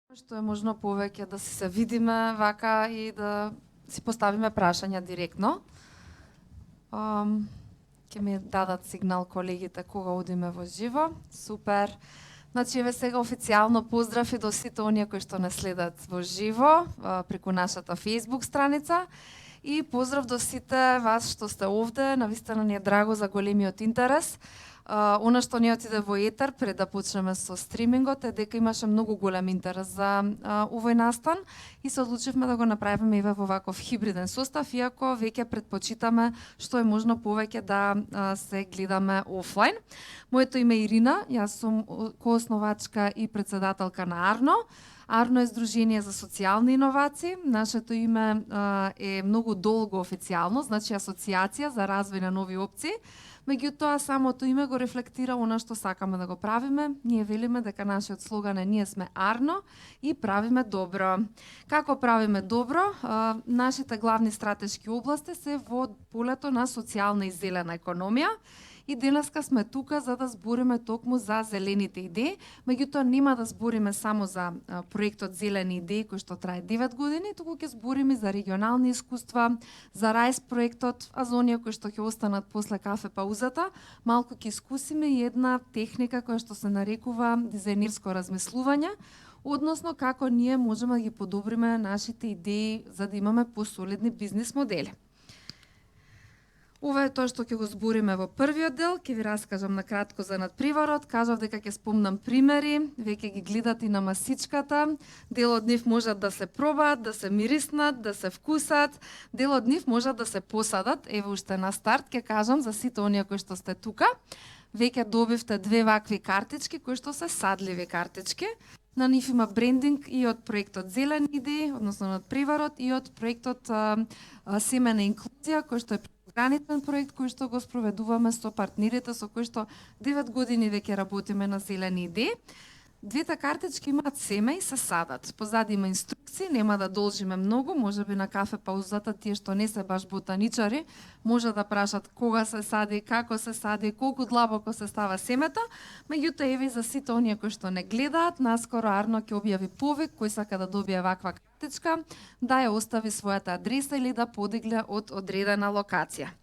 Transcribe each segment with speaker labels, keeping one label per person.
Speaker 1: Што е можно повеќе да се видиме вака и да си поставиме прашања директно. Ќе ми дадат сигнал колегите кога одиме во живо. Супер. Значи, еве сега официјално поздрав и до сите оние кои што не следат во живо преку нашата Facebook страница. И поздрав до сите вас што сте овде. Навистина ни е драго за големиот интерес. Она што не отиде во етер пред да почнеме со стримингот е дека имаше многу голем интерес за овој настан и се одлучивме да го направиме еве во ваков хибриден состав, иако веќе предпочитаме што е можно повеќе да се гледаме офлайн. Моето име е Ирина, јас сум коосновачка и председателка на Арно. Арно е Здружение за социјални иновации. Нашето име е многу долго официјално, значи Асоцијација за развој на нови опции. Меѓутоа, самото име го рефлектира она што сакаме да го правиме. Ние велиме дека нашиот слоган е ние сме Арно и правиме добро. Како правиме добро? Нашите главни стратешки области се во полето на социјална и зелена економија. И денеска сме тука за да збориме токму за зелените идеи, меѓутоа нема да збориме само за проектот Зелени идеи кој што трае 9 години, туку ќе збориме за регионални искуства, за Рајс проектот, а за оние кои што ќе останат после кафе паузата, малку ќе искусиме и една техника која што се нарекува дизајнерско размислување, односно како ние можеме да ги подобриме нашите идеи за да имаме посолидни бизнис модели. Ова е тоа што ќе го збориме во првиот дел, ќе ви раскажам на кратко за надпреварот, кажав дека ќе спомнам примери, веќе ги гледат и на масичката, дел од нив можат да се пробаат, да се мириснат, да се вкусат, дел од нив можат да се посадат, еве уште на старт ќе кажам за сите оние кои што сте тука, веќе добивте две вакви картички кои што се садливи картички. На нив има брендинг и од проектот Зелени идеи, односно надпреварот, и од проектот Семена инклузија, кој што е граничен проект кој што го спроведуваме со партнерите со кои што 9 години веќе работиме на Зелени идеи. Двете картички имаат семе и се садат. Позади има инструкции, нема да должиме многу, можеби на кафе паузата тие што не се баш ботаничари, може да прашат кога се сади, како се сади, колку длабоко се става семето, меѓутоа еве за сите оние кои што не гледаат, наскоро Арно ќе објави повик кој сака да добие ваква картичка, да ја остави својата адреса или да подигле од одредена локација.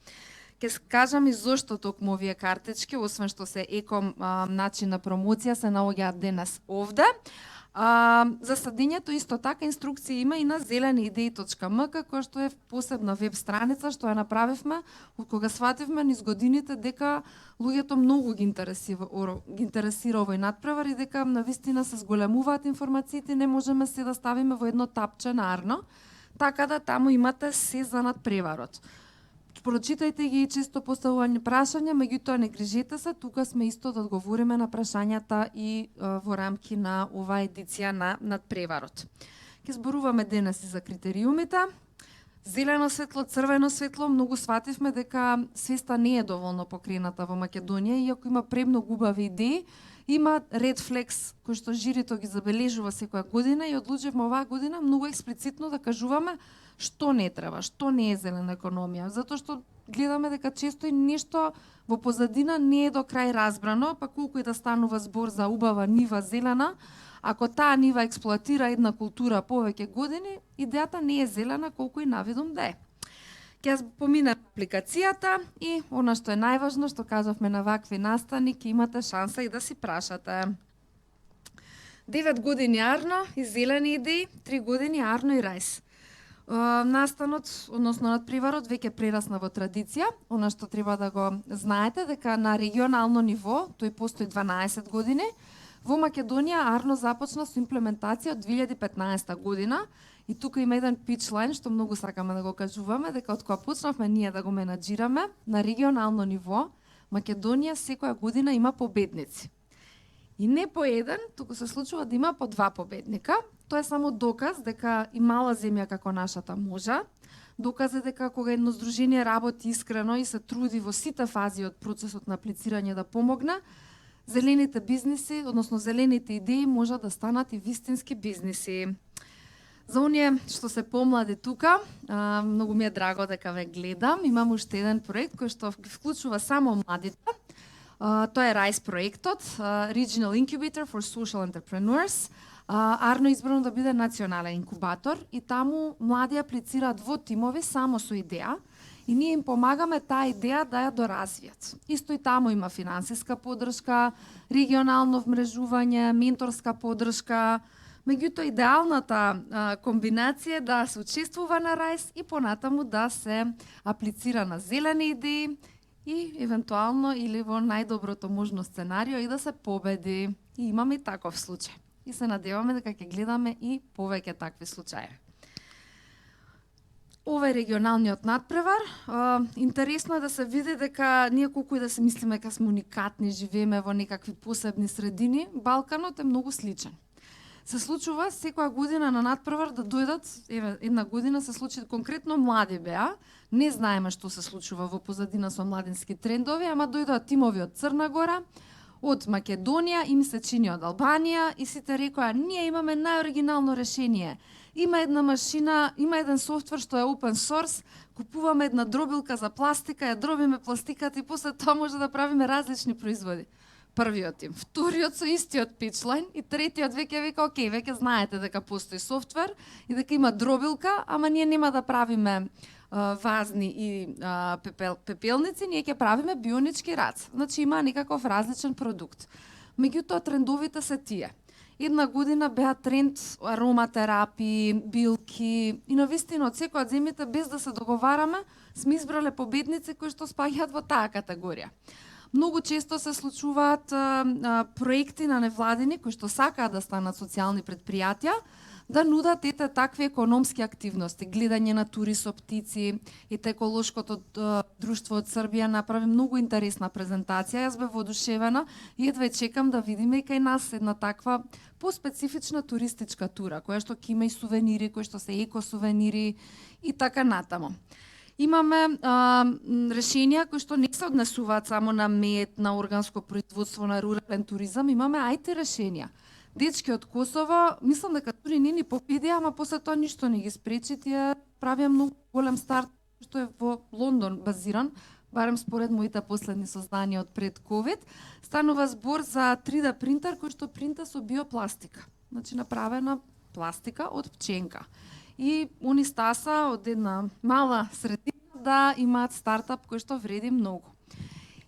Speaker 1: Ке кажам и зошто токму овие картички, освен што се еком начин на промоција, се наоѓаат денес овде. За садењето исто така инструкција има и на zeleniidei.mk, која што е посебна веб страница што ја направивме од кога свативме низ годините дека луѓето многу ги интересира овој надпревар и дека навистина се зголемуваат информациите, не можеме се да ставиме во едно тапче на Арно, така да таму имате се за надпреварот. Прочитајте ги и често поставување прашања, меѓутоа не грижете се, тука сме исто да одговориме на прашањата и во рамки на оваа едиција на надпреварот. Ќе зборуваме денес и за критериумите. Зелено светло, црвено светло, многу свативме дека свеста не е доволно покрената во Македонија, иако има премногу убави идеи. Има Red Flags кој што жирито ги забележува секоја година и одлучивме оваа година многу експлицитно да кажуваме што не треба, што не е зелена економија, затоа што гледаме дека често и нешто во позадина не е до крај разбрано, па колку и да станува збор за убава нива зелена, ако таа нива експлоатира една култура повеќе години, идејата не е зелена колку и навидум да е. Ќе поминам апликацијата и она што е најважно, што кажавме на вакви настани, ќе имате шанса и да си прашате. 9 години Арно и Зелени идеи, 3 години Арно и Рајс. Настанот, односно надпреварот, веќе прерасна во традиција. Она што треба да го знаете, дека на регионално ниво, тој постои 12 години, во Македонија Арно започна со имплементација од 2015 година и тука има еден питчлайн што многу сакаме да го кажуваме, дека од кога почнавме ние да го менаџираме, на регионално ниво Македонија секоја година има победници. И не по еден, туку се случува да има по 2 победника. Тоа е само доказ дека и мала земја како нашата може. Доказ е дека кога едно здружение работи искрено и се труди во сите фази од процесот на аплицирање да помогне, зелените бизниси, односно зелените идеи можат да станат и вистински бизниси. За оние што се помлади тука, многу ми е драго дека ве гледам. Имам уште еден проект кој што вклучува само младите. Тоа е Рајс проектот, Regional Incubator for Social Entrepreneurs. Арно избрано да биде национален инкубатор и таму млади аплицираат во тимови само со идеја и ние им помагаме таа идеја да ја доразвијат. Исто и таму има финансиска поддршка, регионално вмрежување, менторска поддршка. Меѓутоа, идеалната комбинација е да се учествува на Рајс и понатаму да се аплицира на зелени идеи и евентуално или во најдоброто можно сценарио и да се победи. И имаме и таков случај. И се надеваме дека ќе гледаме и повеќе такви случаи. Ова е регионалниот надпревар. Интересно е да се види дека ние колку и да се мислиме дека сме уникатни, живееме во некакви посебни средини, Балканот е многу сличен. Се случува секоја година на надпревар да дојдат, една година се случи конкретно млади беа, не знаеме што се случува во позадина со младински трендови, ама дојдоа тимови од Црна Гора, од Македонија и ми се чини од Албанија и сите рекоа ние имаме најоригинално решение. Има една машина, има еден софтвер што е open source, купуваме една дробилка за пластика, ја дробиме пластиката и после тоа може да правиме различни производи. Првиот им, вториот со истиот питчлайн и третиот веќе вика окей, веќе знаете дека постои софтвер и дека има дробилка, ама ние нема да правиме вазни и пепелници, ние ќе правиме бионички раце. Значи има некаков различен продукт. Меѓутоа трендовите се тие. Една година беа тренд ароматерапии, билки и навистина од секоја од земјите без да се договараме сме избрале победници кои што спаѓаат во таа категорија. Многу често се случуваат проекти на невладини кои што сакаат да станат социјални предпријатија, да нудат ете такви економски активности, гледање на тури со птици, ете еколошкото друштво од Србија направи многу интересна презентација, јас бев воодушевена и едва чекам да видиме и кај нас една таква поспецифична туристичка тура, која што ќе има и сувенири, кои што се екосувенири и така натаму. Имаме решенија кои што не се однесуваат само на мед, на органско производство, на рурален туризам, имаме IT решенија. Дечки од Косово, мислам дека дури не ни победија, ама после тоа ништо не ги спречи, тие правија многу голем старт, што е во Лондон базиран, барем според моите последни сознанија од пред COVID. Станува збор за 3D принтер кој што принта со биопластика. Значи направена пластика од пченка. И они стаса од една мала средина да имаат стартап кој што вреди многу.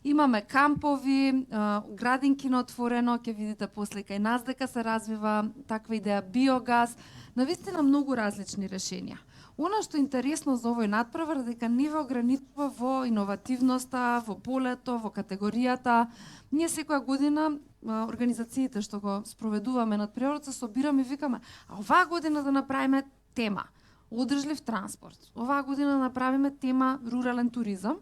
Speaker 1: Имаме кампови, градинки на отворено, ќе видите после кај нас дека се развива таква идеја, биогаз, навистина многу различни решенија. Она што е интересно за овој надпревар дека не ве ограничува во иновативноста, во полето, во категоријата. Ние секоја година организациите што го спроведуваме надпреварот се собираме и викаме, а оваа година да направиме тема одржлив транспорт. Оваа година направиме тема рурален туризам,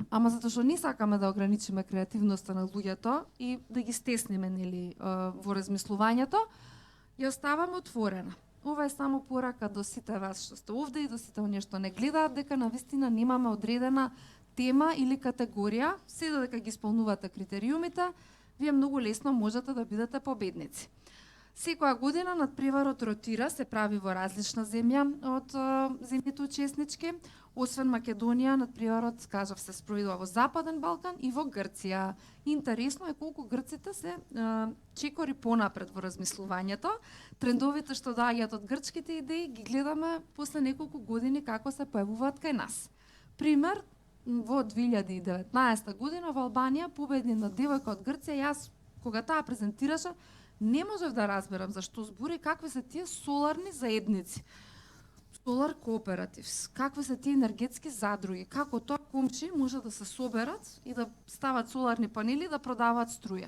Speaker 1: ама затоа што не сакаме да ограничиме креативноста на луѓето и да ги стесниме нели во размислувањето, ја оставаме отворена. Ова е само порака до сите вас што сте овде и до сите оние што не гледаат дека навистина немаме одредена тема или категорија, се додека ги исполнувате критериумите, вие многу лесно можете да бидете победници. Секоја година надпреварот ротира, се прави во различна земја од земјите учеснички. Освен Македонија, надпреварот, кажав, се спроведува во Западен Балкан и во Грција. Интересно е колку грците се чекори понапред во размислувањето. Трендовите што доаѓаат од грчките идеи ги гледаме после неколку години како се појавуваат кај нас. Пример, во 2019 година во Албанија победи на девојка од Грција. Јас кога таа презентираше не можев да разберам зашто збори какви се тие соларни заедници. Solar Cooperatives, какви се тие енергетски задруги, како тоа комши може да се соберат и да стават соларни панели и да продаваат струја.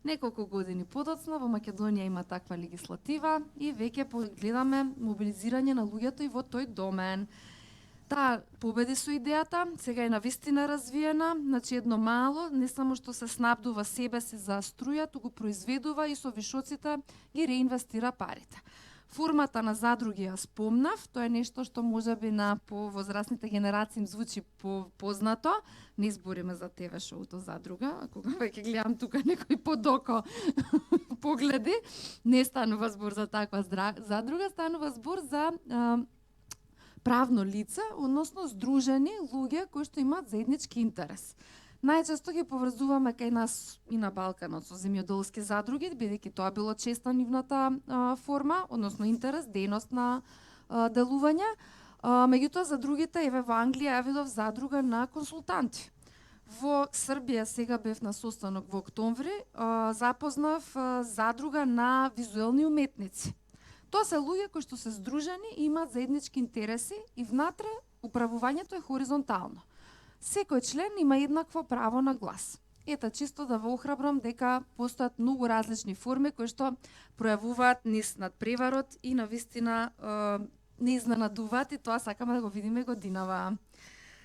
Speaker 1: Неколку години подоцна во Македонија има таква легислатива и веќе гледаме мобилизирање на луѓето и во тој домен. Таа победи со идејата, сега е навистина развиена, значи едно мало, не само што се снабдува себе си за струја, туку произведува и со вишоците ги реинвестира парите. Формата на задруги ја спомнав, тоа е нешто што можеби на повозрастните генерации им звучи познато. Не збориме за ТВ шоуто Задруга, а кога веќе гледам тука некои подоко погледи, не станува збор за таква задруга, станува збор за правно лице, односно здружени луѓе кои што имаат заеднички интерес. Најчесто ги поврзуваме кај нас и на Балканот со земјоделски задруги, бидејќи тоа било честа нивната форма, односно интерес, дејност на делување. Меѓутоа за другите, еве во Англија ја видов задруга на консултанти. Во Србија сега бев на состанок во октомври, запознав задруга на визуелни уметници. Тоа се луѓе кои што се здружени и имаат заеднички интереси и внатре управувањето е хоризонтално. Секој член има еднакво право на глас. Ета, чисто да во охрабрам дека постојат многу различни форми кои што пројавуваат низ надпреварот и навистина не изненадуваат и тоа сакаме да го видиме годинава.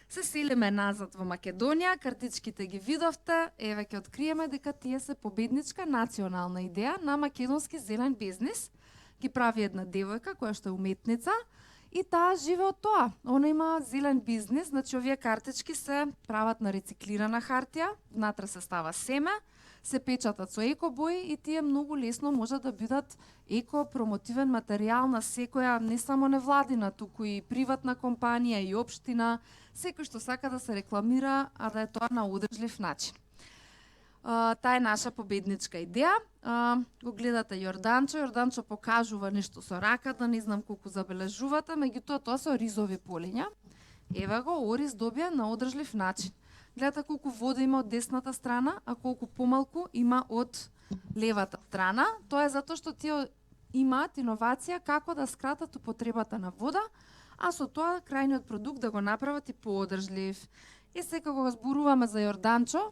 Speaker 1: Се селиме назад во Македонија, картичките ги видовте, еве ќе откриеме дека тие се победничка национална идеја на македонски зелен бизнис. Ги прави една девојка која што е уметница и таа живе од тоа. Она има зелен бизнис, значи овие картички се прават на рециклирана хартија, внатре се става семе, се печатат со еко бои и тие многу лесно можат да бидат еко промотивен материјал на секоја, не само невладина, туку и приватна компанија и општина, секој што сака да се рекламира, а да е тоа на одржлив начин. Таа е наша победничка идеја. Го гледате Јорданчо. Јорданчо покажува нешто со раката, не знам колку забележувате, меѓутоа тоа се оризови полиња. Ева го, ориз добија на одржлив начин. Гледате колку вода има од десната страна, а колку помалку има од левата страна. Тоа е затоа што тие имаат иновација како да скратат употребата на вода, а со тоа крајниот продукт да го направат и поодржлив. И сега кога зборуваме за Јорданчо,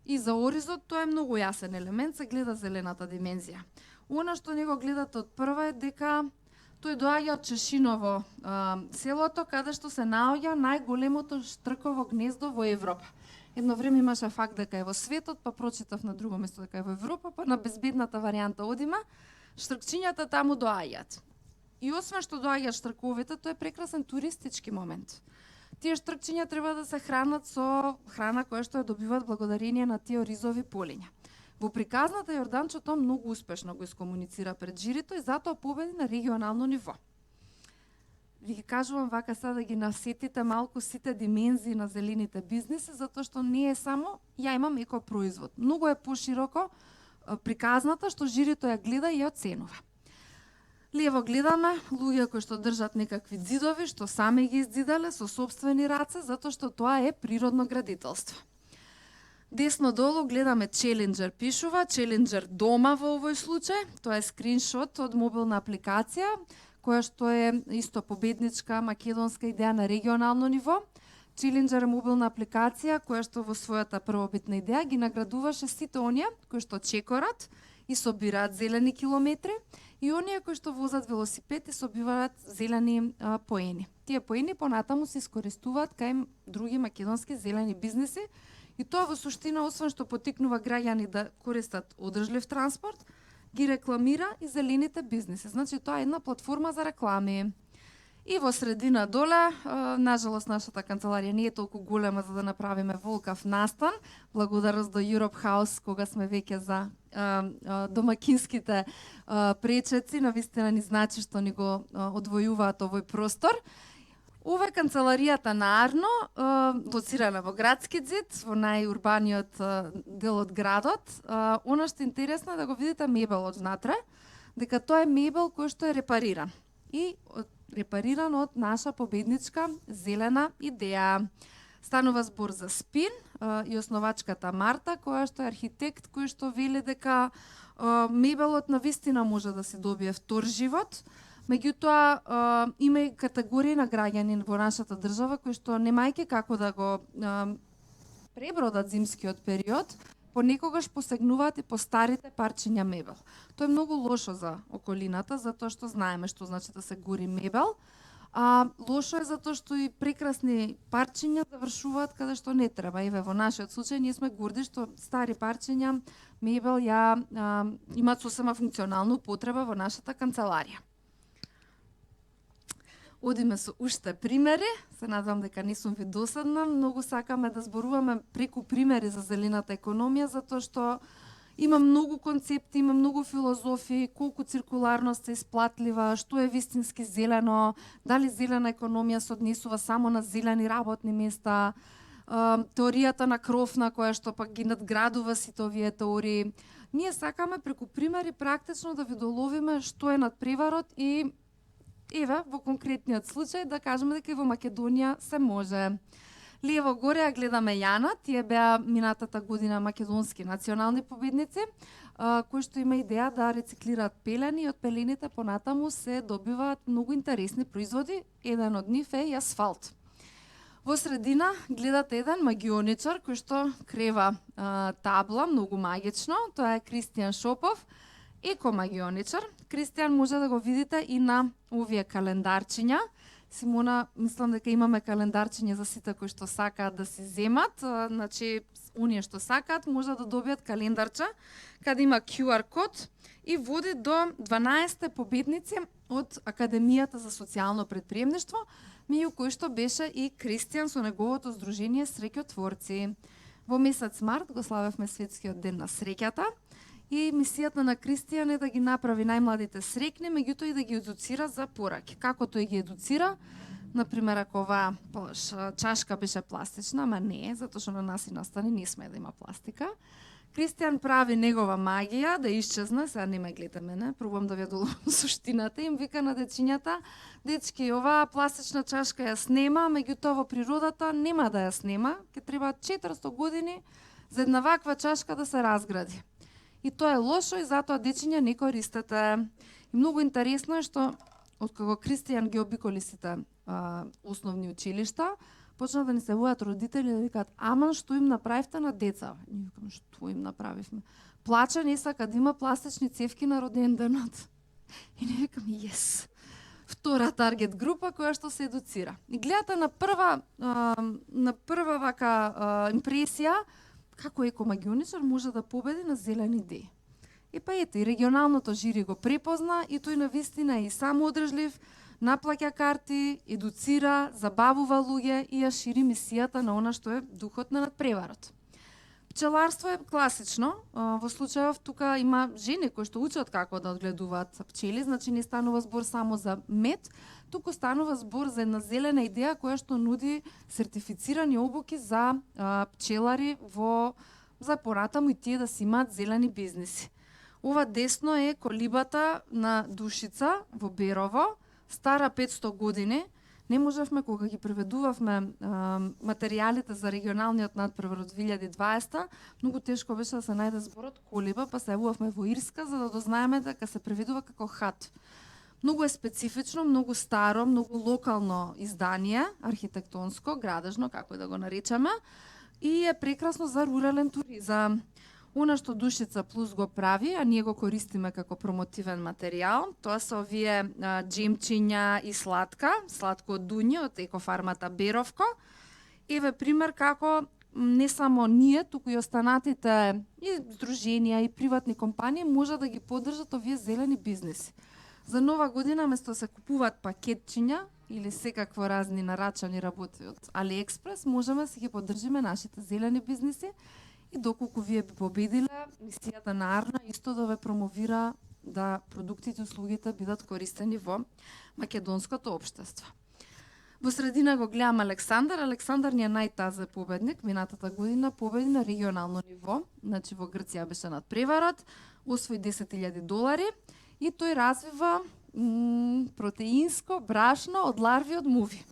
Speaker 1: и за оризот, тоа е многу јасен елемент, се гледа зелената димензија. Она што не го гледате од прва е дека тој доаѓа од Чешиново селото, каде што се наоѓа најголемото штрково гнездо во Европа. Едно време имаше факт дека е во светот, па прочитав на друго место дека е во Европа, па на безбедната варијанта одиме, штркчињата таму доаѓаат. И освен што доаѓаат штрковите, тоа е прекрасен туристички момент. Тие штркчиња треба да се хранат со храна која што ја добиваат благодарение на тие оризови полиња. Во приказната Јорданчо тоа многу успешно го искомуницира пред жирито и затоа победи на регионално ниво. Ви ги кажувам вака сега да ги насетите малку сите димензии на зелените бизниси, затоа што не е само ја имам еко производ. Многу е пошироко приказната што жирито ја гледа и ја оценува. Лево гледаме луѓе кои што држат некакви ѕидови, што сами ги иззидале со сопствени раце, затоа што тоа е природно градителство. Десно долу гледаме Челенџер пишува, Челенџер дома во овој случај, тоа е скриншот од мобилна апликација, која што е исто победничка македонска идеја на регионално ниво. Челенџер е мобилна апликација која што во својата првобитна идеја ги наградуваше сите оние кои што чекорат и собираат зелени километри и оние кои што возат велосипед и собиваат зелени поени. Тие поени понатаму се искористуваат кај други македонски зелени бизниси и тоа во суштина, освен што поттикнува граѓани да користат одржлив транспорт, ги рекламира и зелените бизниси. Значи тоа е една платформа за реклами. И во средина доле, нажалост нашата канцеларија не е толку голема за да направиме волкав настан. Благодарност до Europe House, кога сме веќе за домакинските пречеци, навистина ни значи што ни го одвојуваат овој простор. Ова е канцеларијата на Арно, лоцирана во градски зид, во најурбаниот дел од градот. Она што е интересно е да го видите мебелот внатре, дека тоа е мебел кој што е репариран. И репариран од наша победничка зелена идеја. Станува збор за Спин и основачката Марта, која што е архитект, кој што вели дека мебелот навистина може да се добие втор живот. Меѓутоа, има и категории на граѓани во нашата држава кои што немајќи како да го пребродат зимскиот период, понекогаш посегнуваат и по старите парчиња мебел. Тоа е многу лошо за околината, затоа што знаеме што значи да се гори мебел. Лошо е затоа што и прекрасни парчиња завршуваат каде што не треба. Еве во нашиот случај ние сме горди што стари парчиња мебел имаат сосема функционална употреба во нашата канцеларија. Одиме со уште примери, се надевам дека не сум ви досадна, многу сакаме да зборуваме преку примери за зелената економија, затоа што има многу концепти, има многу филозофии, колку циркуларност е исплатлива, што е вистински зелено, дали зелена економија се однесува само на зелени работни места, теоријата на Крофна, која што пак ги надградува сите овие теории. Ние сакаме преку примери практично да ви доловиме што е надпреварот и еве во конкретниот случај да кажеме дека и во Македонија се може. Лево горе ја гледаме Јана, тие беа минатата година македонски национални победници, кои што има идеја да рециклираат пелени и од пелените понатаму се добиваат многу интересни производи, еден од нив е и асфалт. Во средина гледате еден магионичар кој што крева табла, многу магично, тоа е Кристијан Шопов, екомагионичар. Кристијан може да го видите и на овие календарчиња. Симона, мислам дека имаме календарчиња за сите кои што сакаат да си земат, значи оние што сакаат може да добијат календарча каде има QR код и води до 12 победници од Академијата за социјално претприемништво, меѓу кои што беше и Кристијан со неговото здружение Среќотворци. Во месец март го славевме Светскиот ден на среќата и мисијата на Кристијан е да ги направи најмладите среќни, меѓутоа и да ги едуцира за пораки. Како тој ги едуцира? Например, ако оваа чашка беше пластична, ама не, затоа што на нас и настани не сме да има пластика. Кристијан прави негова магија да исчезне, сега не ме гледа мене, пробувам да ви ја доловам суштината, им вика на дечињата, дечки, оваа пластична чашка ја снема, меѓутоа во природата нема да ја снема, ќе треба 400 години за една ваква чашка да се разгради. И тоа е лошо и затоа дечиња не користете. И многу интересно е што откако Кристијан ги обиколи сите основни училишта, почна да ни се војат родители да викаат: "Аман, што им направивте на деца?" Ние викаме: "Што им направивме?" Плача, не сака да има пластични цевки на роден денот. И ние викаме: "Јес." Втора таргет група која што се едуцира. И гледате на прва вака импресија како екомагионичар може да победи на зелени идеи. И па ете, и регионалното жири го препозна и тој навистина е и самоодржлив, наплаќа карти, едуцира, забавува луѓе и ја шири мисијата на она што е духот на надпреварот. Пчеларство е класично. Во случајов тука има жени кои што учат како да одгледуваат пчели, значи не станува збор само за мед, туку станува збор за една зелена идеја која што нуди сертифицирани обуки за пчелари за понатаму и тие да си имаат зелени бизниси. Ова десно е колибата на Душица во Берово, стара 500 години. Не можевме, кога ги преведувавме материјалите за регионалниот надпреварот 2020, многу тешко беше да се најде зборот колиба, па се јавувавме во Ирска за да дознаеме дека се преведува како хат. Многу е специфично, многу старо, многу локално издание, архитектонско, градежно, како и да го наречеме, и е прекрасно за рурален туризам. Она што Душица Плюс го прави, а ние го користиме како промотивен материјал, тоа се овие джемчиња и сладко од дуње од екофармата Беровко. Еве пример како не само ние, туку и останатите и здруженија и приватни компании може да ги поддржат овие зелени бизниси. За нова година, место се купуваат пакетчиња или секакво разни нарачани работи од AliExpress, можеме да си ги поддржиме нашите зелени бизниси. И доколку вие би победиле, мисијата на Арна исто да ве промовира да продуктите и услугите бидат користени во македонското општество. Во средина го гледам Александар. Александар ни е најтазе победник. Минатата година победи на регионално ниво. Значи во Грција беше надпреварот, освои $10,000 и тој развива протеинско брашно од ларви од муви.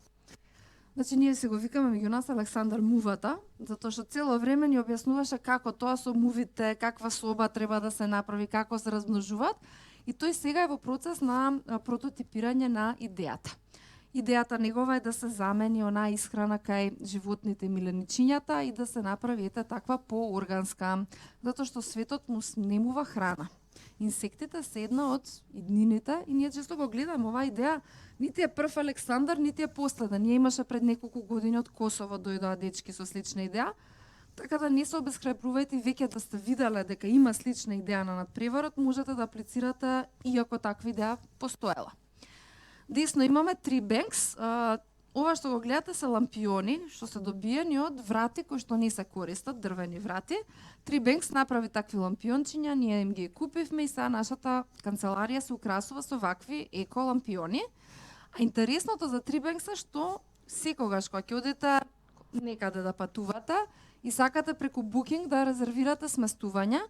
Speaker 1: Значи, ние се го викаме меѓу нас Александар Мувата, затоа што цело време ни објаснуваше како тоа со мувите, каква соба треба да се направи, како се размножуваат, и тој сега е во процес на прототипирање на идејата. Идејата негова е да се замени онаа исхрана кај животните миленичињата и да се направи ете таква поорганска, затоа што светот му снемува храна. Инсектите се една од иднините и ние често го гледаме оваа идеја. Нити е прв Александар, нити е последен. Ние имаше пред неколку години од Косово дојдоа дечки со слична идеја. Така да не се обесхрабрувајте, веќе да сте виделе дека има слична идеја на надпреварот, можете да аплицирате иако таква идеја постоела. Десно имаме 3 Banks. Ова што го гледате се лампиони, што се добиени од врати кои што не се користат, дрвени врати. 3 Banks направи такви лампиончиња, ние им ги купивме и сега нашата канцеларија се украсува со вакви еко лампиони. А интересното за 3 Banks е што секогаш кога ќе одите некаде да патувате и сакате преку Booking да резервирате сместување,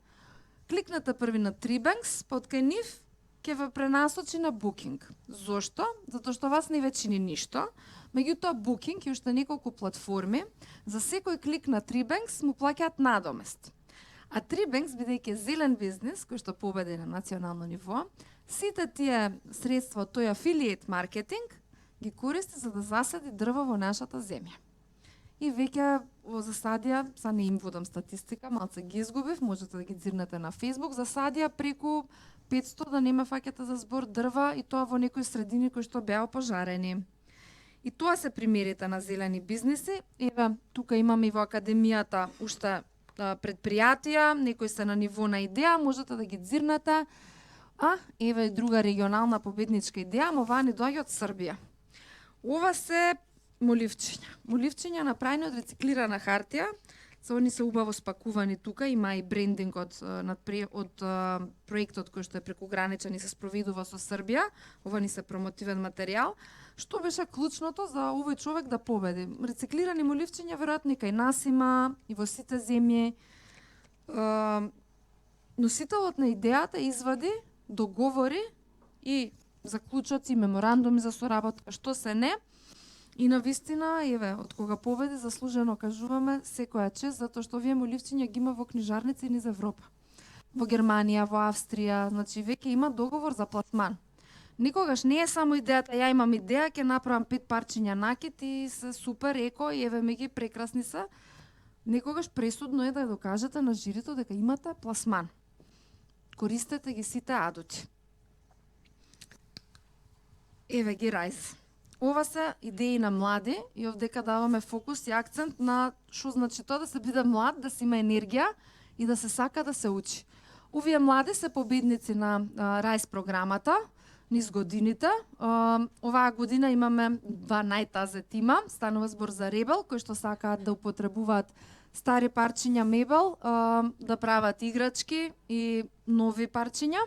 Speaker 1: кликнете први на Tribanks, под кај нив ќе ве пренасочи на Booking. Зошто? Затоа што вас не ве чини ништо. Меѓутоа Booking и уште неколку платформи за секој клик на Tribanks му плаќаат надомест. А Tribanks, бидејќи зелен бизнис кој што победи на национално ниво, сите тие средства од тој афилијет маркетинг ги користи за да засади дрва во нашата земја. И веќе во засадија, са не им водам статистика, малце ги изгубив, можете да ги дзирнете на Facebook, засадија преку 500 да нема фаќате за збор дрва и тоа во некои средини кои што беа пожарени. И тоа се примерите на зелени бизниси. Еве, тука имаме и во академијата уште предпријатија, некои се на ниво на идеја, можете да ги дзирнете. А, еве и друга регионална победничка идеја, но оваа ни доаѓа од Србија. Ова се моливчиња. Моливчиња направени од рециклирана хартија. Они се убаво спакувани тука, има и брендинг од проектот кој што е прекуграничен и се спроведува со Србија. Ова ни се промотивен материјал. Што беше клучното за овој човек да победи? Рециклирани моливчиња веројатно и кај нас има и во сите земји. Носителот на идејата извади, договори и заклучоци, меморандуми за соработка, што се не. И на вистина, еве, од кога победи, заслужено кажуваме секоја чест, затоа што овие моливчиња ги има во книжарници низ Европа. Во Германија, во Австрија, значи веќе има договор за пласман. Никогаш не е само идејата, ја имам идеја, ќе направам 5 парчиња накид и се супер еко и еве ме ги прекрасни се. Некогаш пресудно е да докажете на жирито дека имате пласман. Користете ги сите адути. Еве ги Райз. Ова се идеи на млади и овдека даваме фокус и акцент на што значи тоа да се биде млад, да се има енергија и да се сака да се учи. Овие млади се победници на Райз програмата низ годините. Оваа година имаме 2 најтазе тима. Станува збор за Ребел, кои што сакаат да употребуваат стари парчиња мебел, да прават играчки и нови парчиња.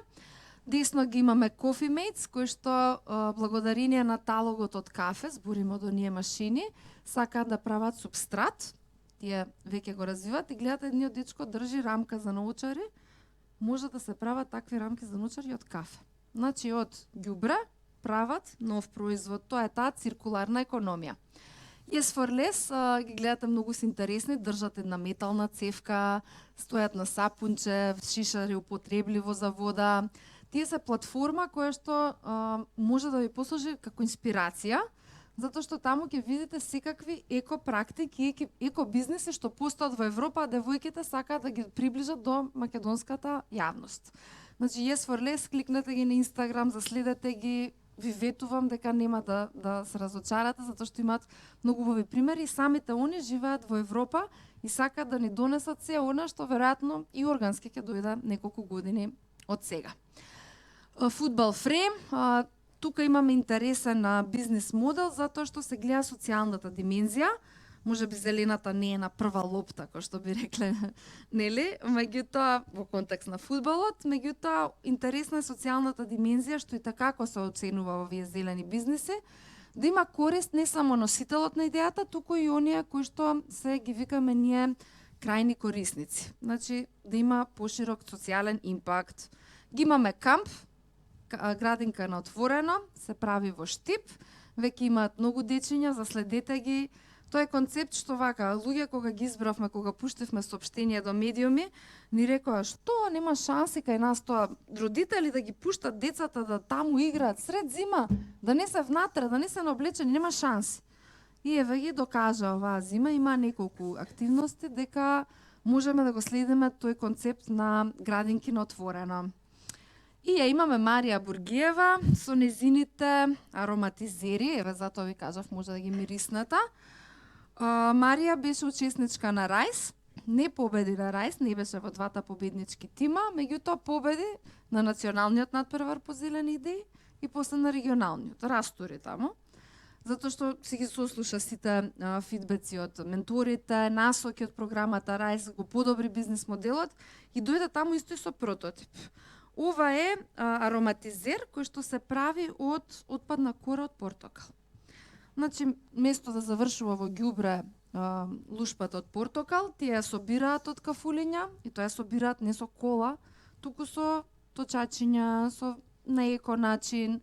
Speaker 1: Десно ги имаме Coffee Mates, кои што благодарение на талогот од кафе, збориме од оние машини, сакаат да прават субстрат. Тие веќе го развиват и гледате едниот дечко држи рамка за научари. Може да се прават такви рамки за научари од кафе. Значи од ѓубре прават нов производ. Тоа е таа циркуларна економија. Yes for Less, ги гледате многу се интересни, држат една метална цевка, стојат на сапунче, шишари употребливо за вода. Тие се платформа која што може да ви послужи како инспирација, затоа што таму ќе видите секакви еко практики, еко бизнеси што постојат во Европа, а девојките сакаат да ги приближат до македонската јавност. Значи Yes for Less, кликнете ги на Инстаграм, заследете ги, ви ветувам дека нема да се разочарате, затоа што имаат многу убави примери. Самите они живеат во Европа и сакаат да ни донесат се она што веројатно и органски ќе дојде неколку години од сега. Фудбал Фрейм, тука имаме интересен бизнес модел затоа што се гледа социјалната димензија. Може би зелената не е на прва лопта, кој што би рекле, нели? Меѓутоа, во контекст на фудбалот, меѓутоа, интересна е социјалната димензија, што и така се оценува во овие зелени бизнеси, да има корист не само носителот на идејата, туку и оние кои што се ги викаме ние крајни корисници. Значи, да има поширок социјален импакт. Ги имаме камп, градинка на отворено, се прави во Штип, веќе имаат многу дечиња, заследете ги. Тоа е концепт што вака, луѓе кога ги избравме, кога пуштивме соопштение до медиуми, ни рекоа што нема шанси кај нас тоа, родители да ги пуштат децата да таму играат сред зима, да не се внатре, да не се наоблечени, нема шанси. И еве ги докажа оваа зима, има неколку активности дека можеме да го следиме тој концепт на градинки на отворено. И ја имаме Марија Бургиева со незините ароматизери, еве затоа ви кажав може да ги мириснете. Марија беше учесничка на Райз, не победи на Райз, не беше во двата победнички тима, меѓутоа победи на националниот надпревар по зелени идеи и после на регионалниот, растури таму. Затоа што си ги сослуша сите фидбеци од менторите, насоки од програмата Райз, го подобри бизнес моделот и дојде таму исто и со прототип. Ова е ароматизер кој што се прави од отпадна кора од портокал. Значи, место да завршува во ѓубре лушпата од портокал, тие ја собираат од кафулиња и тоа ја собираат не со кола, туку со точачиња, со на еко начин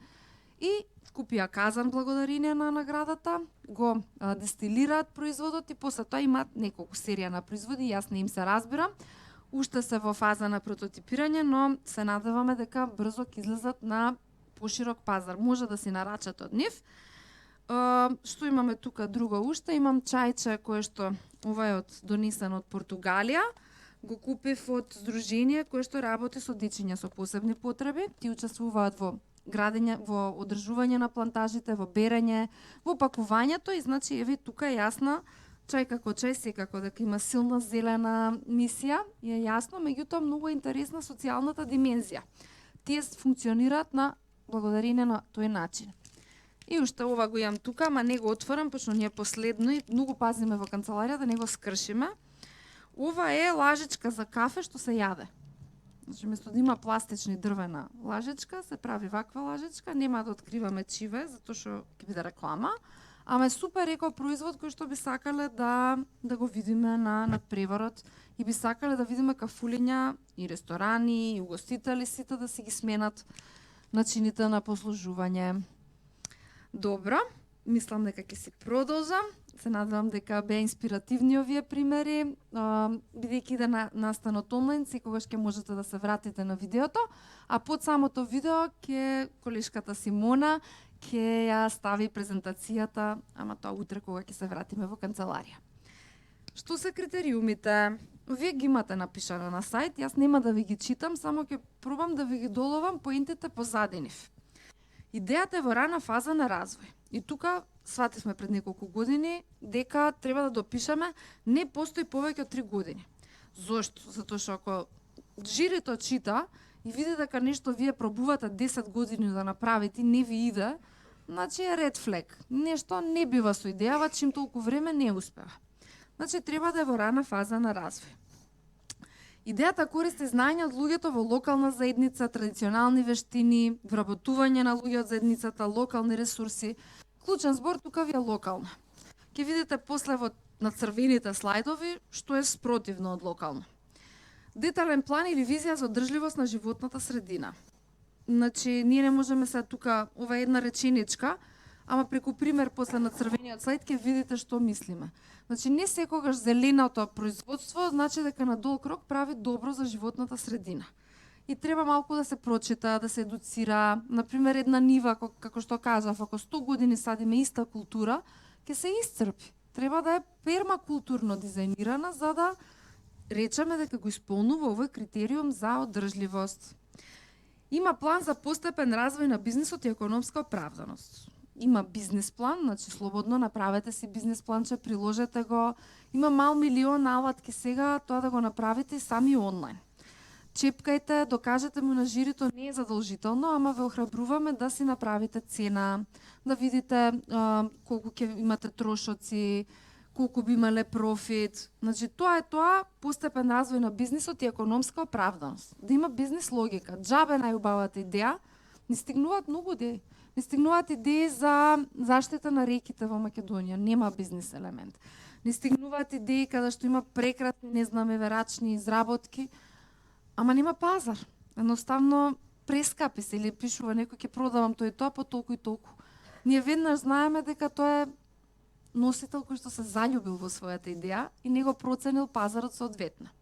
Speaker 1: и купија казан благодарение на наградата, го дестилираат производот и после тоа имаат неколку серија на производи, јас не им се разбирам. Уште се во фаза на прототипирање, но се надеваме дека брзо ќе излезат на поширок пазар. Може да си нарачате од нив. Што имаме тука друго уште? Имам чајче кое што ова е донесено од Португалија. Го купив од здружение кое што работи со дечиња со посебни потреби. Ти учествуваат во градење, во одржување на плантажите, во берење, во пакувањето и значи еве тука е јасна чај како чај, секако дека има силна зелена мисија, е јасно, меѓутоа многу е интересна социјалната димензија. Тие функционираат на благодарение на тој начин. И уште ова го имам тука, ама не го отворам, пошто ние последно и многу пазиме во канцеларија да не го скршиме. Ова е лажичка за кафе што се јаде. Значи, место да има пластични дрвена лажичка, се прави ваква лажичка, нема да откриваме чиве, затоа што ќе биде реклама, ама е супер еко производ кој што би сакале да го видиме на надпреварот и би сакале да видиме кафулиња и ресторани и угостители сите да си ги сменат начините на послужување. Добро, мислам дека ќе си продолжам. Се надевам дека беа инспиративни овие примери, бидејќи иде настанот онлайн, секогаш ќе можете да се вратите на видеото, а под самото видео ќе колешката Симона ќе ја стави презентацијата, ама тоа утре кога ќе се вратиме во канцеларија. Што се критериумите? Вие ги имате напишано на сајт, јас нема да ви ги читам, само ќе пробам да ви ги доловам поентите позади нив. Идејата е во рана фаза на развој. И тука свативме пред неколку години дека треба да допишеме не постои повеќе од 3 години. Зошто? Затоа што ако жирито чита и види дека нешто вие пробувате 10 години да направите, не ви иде, значи е ред флек. Нешто не бива со идејава, чим толку време не успева. Значи треба да е во рана фаза на развој. Идејата користи знаење од луѓето во локална заедница, традиционални вештини, вработување на луѓе од заедницата, локални ресурси. Клучен збор тука ви е локална. Ќе видите после на црвените слайдови што е спротивно од локално. Детален план или визија за одржливост на животната средина. Значи, ние не можеме се тука, ова е една реченичка, ама преку пример после на црвениот слайд ќе видите што мислиме. Значи, не секогаш зеленото производство значи дека на долг рок прави добро за животната средина. И треба малку да се прочита, да се едуцира. Например, една нива, како што кажав, ако 100 години садиме иста култура, ќе се исцрпи. Треба да е пермакултурно дизајнирана, за да речеме дека го исполнува овој критериум за одржливост. Има план за постепен развој на бизнисот и економска оправданост. Има бизнес план, значи слободно направете си бизнес планче, приложете го. Има мал милион алатки сега тоа да го направите сами онлайн. Чепкајте, докажете му на жирито, не е задолжително, ама ве охрабруваме да си направите цена, да видите колку ќе имате трошоци, колку би имале профит. Значи тоа е тоа, постепен развој на бизнисот и економска оправданост. Да има бизнес логика. Џабе најубавата идеја, не стигнуваат многу идеи. Не стигнуваат идеи за заштита на реките во Македонија, нема бизнес елемент. Не стигнуваат идеи каде што има прекрасни, не знаме, верачни изработки, ама нема пазар. Едноставно прескапи се или пишува некој ќе продавам тој и тоа по толку и толку. Ние веднаш знаеме дека тоа е носител кој што се заљубил во својата идеја и не го проценил пазарот соодветно.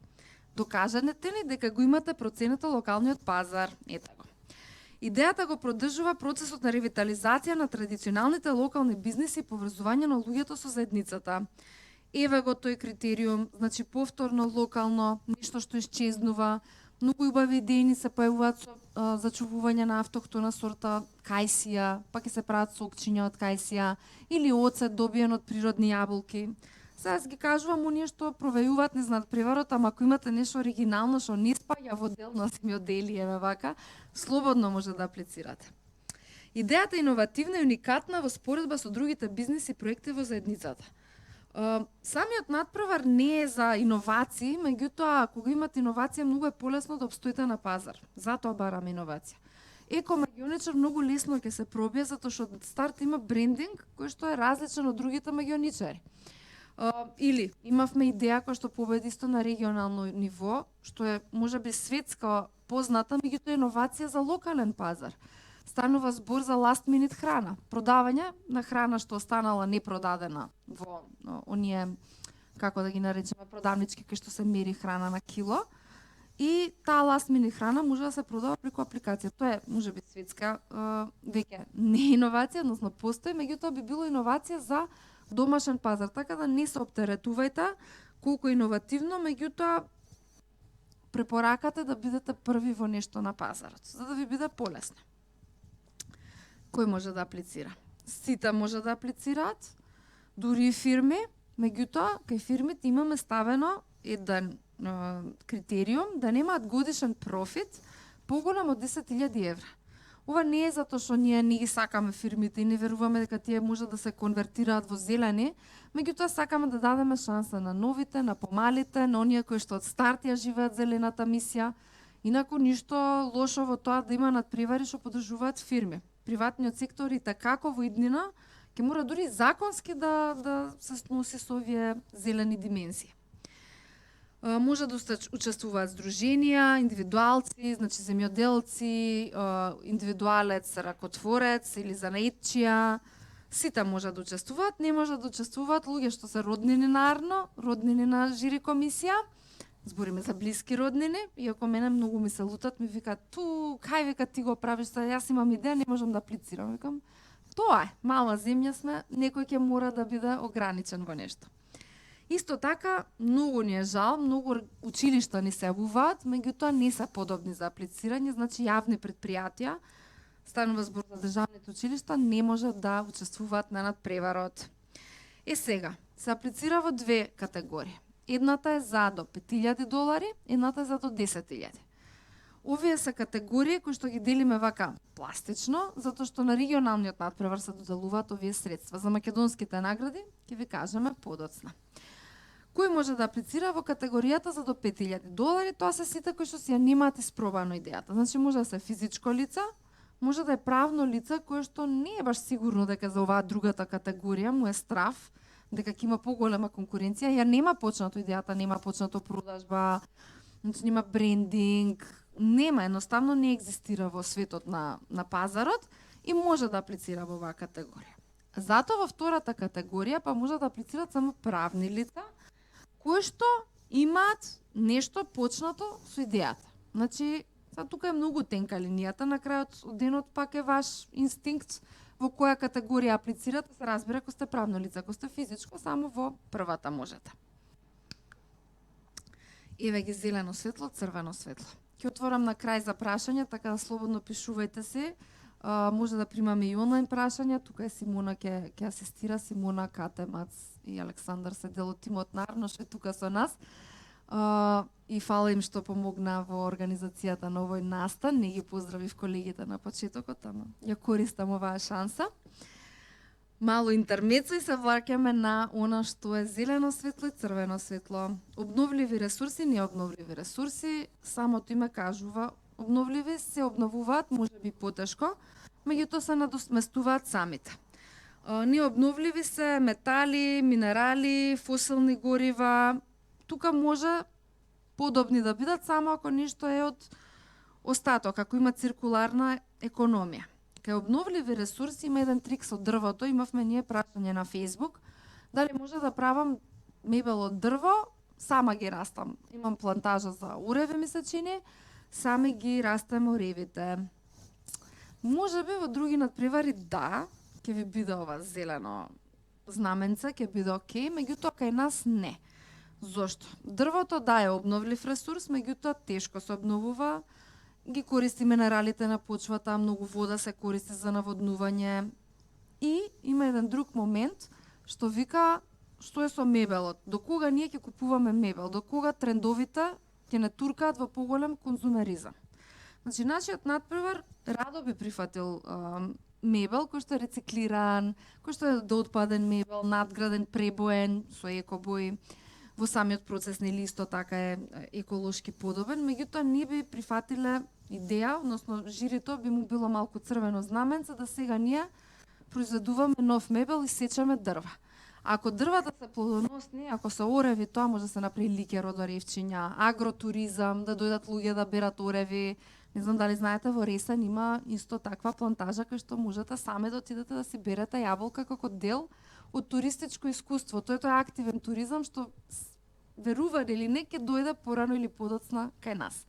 Speaker 1: Докажете ни дека го имате проценето локалниот пазар. Ето го. Идејата го продолжува процесот на ревитализација на традиционалните локални бизнеси и поврзување на луѓето со заедницата. Еве го тој критериум, значи повторно локално, нешто што исчезнува, многу убави идеи ни се појавуваат со зачувување на автохтона сорта кајсија, па ќе се прават сокчиња од кајсија или оцет добиен од природни јаболки. Сега ги кажувам оние што провејуваат низ надпреварот, ама ако имате нешто оригинално што не спаѓа во дел на семјодели, еве вака, слободно може да аплицирате. Идејата е иновативна и уникатна во споредба со другите бизнеси и проекти во заедницата. Самиот надпревар не е за иновации, меѓутоа кога имате иновација многу е полесно да обстоите на пазар. Затоа бараме иновација. Еко магионичар многу лесно ќе се пробие затоа што од старт има брендинг кој што е различен од другите магионичари. Или имавме идеја која што победи исто на регионално ниво, што е можеби светска позната, меѓутоа иновација за локален пазар. Станува збор за last minute храна, продавање на храна што останала непродадена во оние, како да ги наречеме, продавнички кај што се мери храна на кило. И таа last minute храна може да се продава преку апликација. Тоа е можеби светска веќе не иновација, односно постои, меѓутоа би било иновација за домашен пазар, така да не се оптеретувајте колку иновативно, меѓутоа препораката е да бидете први во нешто на пазарот, за да ви биде полесно. Кој може да аплицира? Сите може да аплицираат, дури и фирми, меѓутоа кај фирмите имаме ставено еден критериум да немаат годишен профит поголем од 10.000 евра. Ова не е затоа што ние не ги сакаме фирмите и не веруваме дека тие може да се конвертираат во зелени, меѓутоа сакаме да дадеме шанса на новите, на помалите, на оние кои што од старт ја живеат зелената мисија. Инаку ништо лошо во тоа да има надпревари што поддржуваат фирми. Приватниот сектор и како во иднина ќе мора дури законски да се сноси со овие зелени димензии. Може да учествуваат здруженија, индивидуалци, значи земјоделци, индивидуалец, ракотворец или занаитчија. Сите може да учествуваат, не може да учествуваат луѓе што се роднини на Арно, роднини на жири комисија. Збориме за блиски роднини, иако мене многу ми се лутат, ми викаат, кај вика ти го правиш, јас имам идеја, не можам да аплицирам. Викам, тоа е, мала земја сме, некој ќе мора да биде ограничен во нешто. Исто така, многу ни е жал, многу училишта ни се јавуваат, меѓутоа не се подобни за аплицирање, значи јавни предпријатија, станува збор за државните училишта, не може да учествуваат на надпреварот. Сега, се аплицира во две категории. Едната е за до $5.000, едната е за до 10.000. Овие се категории кои што ги делиме вака пластично, затоа што на регионалниот надпревар се доделуваат овие средства. За македонските награди ќе ви кажеме подоцна. Кој може да аплицира во категоријата за до $5.000? Тоа се сите кои што си ја немаат испробано идејата. Значи може да се физичко лице, може да е правно лице кое што не е баш сигурно дека за оваа другата категорија му е страф, дека ќе има поголема конкуренција, ја нема почнато идејата, нема почнато продажба, значи нема брендинг, нема, едноставно не екзистира во светот на пазарот и може да аплицира во оваа категорија. Затоа во втората категорија па може да аплицираат само правни лица кои што имаат нешто почнато со идејата. Значи, тука е многу тенка линијата, на крајот од денот пак е ваш инстинкт во која категорија аплицирате, се разбира ако сте правно лице, ако сте физичко, само во првата можете. Еве ги зелено светло, црвено светло. Ќе отворам на крај за прашања, така да слободно пишувајте се. Може да примаме и онлайн прашања, тука е Симона ќе асистира, Симона, Кате, Мац и Александар се дел од тимот на Арно, што е тука со нас. И фала им што помогна во организацијата на овој настан. Не ги поздравив колегите на почетокот, ама ја користам оваа шанса. Мало интермецо и се враќаме на она што е зелено светло и црвено светло. Обновливи ресурси, необновливи ресурси, самото име кажува, обновливи се обновуваат, можеби потешко, меѓутоа се надосместуваат самите. Необновливи се метали, минерали, фосилни горива. Тука може подобни да бидат само ако нешто е од остаток, ако има циркуларна економија. Кај обновливи ресурси има еден трик со дрвото, имавме ние прашање на Facebook, дали може да правам мебел од дрво, сама ги растам. Имам плантажа за уреви, ми се чини, сами ги растам уревите. Можеби во други надпревари да, ќе ви биде ова зелено знаменце, ќе биде окей, меѓутоа кај нас не. Зошто? Дрвото да е обновлив ресурс, меѓутоа тешко се обновува, ги користи минералите на почвата, многу вода се користи за наводнување. И има еден друг момент што вика што е со мебелот. До кога ние ќе купуваме мебел? До кога трендовите ќе не туркаат во поголем конзумеризам? Значи нашиот надпревар радо би прифатил мебел кој што е рециклиран, кој што е доотпаден мебел, надграден, пребоен со екобои. Во самиот процес нели исто така е еколошки подобен, меѓутоа не би прифатиле идеја, односно жирито би му било малку црвено знаменце да сега ние произведуваме нов мебел и сечеме дрва. Ако дрвата се плодоносни, ако се ореви, тоа може да се направи ликер од оревчиња, агротуризам, да дојдат луѓе да берат ореви. Не знам дали знаете, во Ресен има исто таква плантажа кај што можете сами да отидете да си берете јаболка како дел од туристичко искуство. Тоа е активен туризам што верувате или не ќе дојде порано или подоцна кај нас.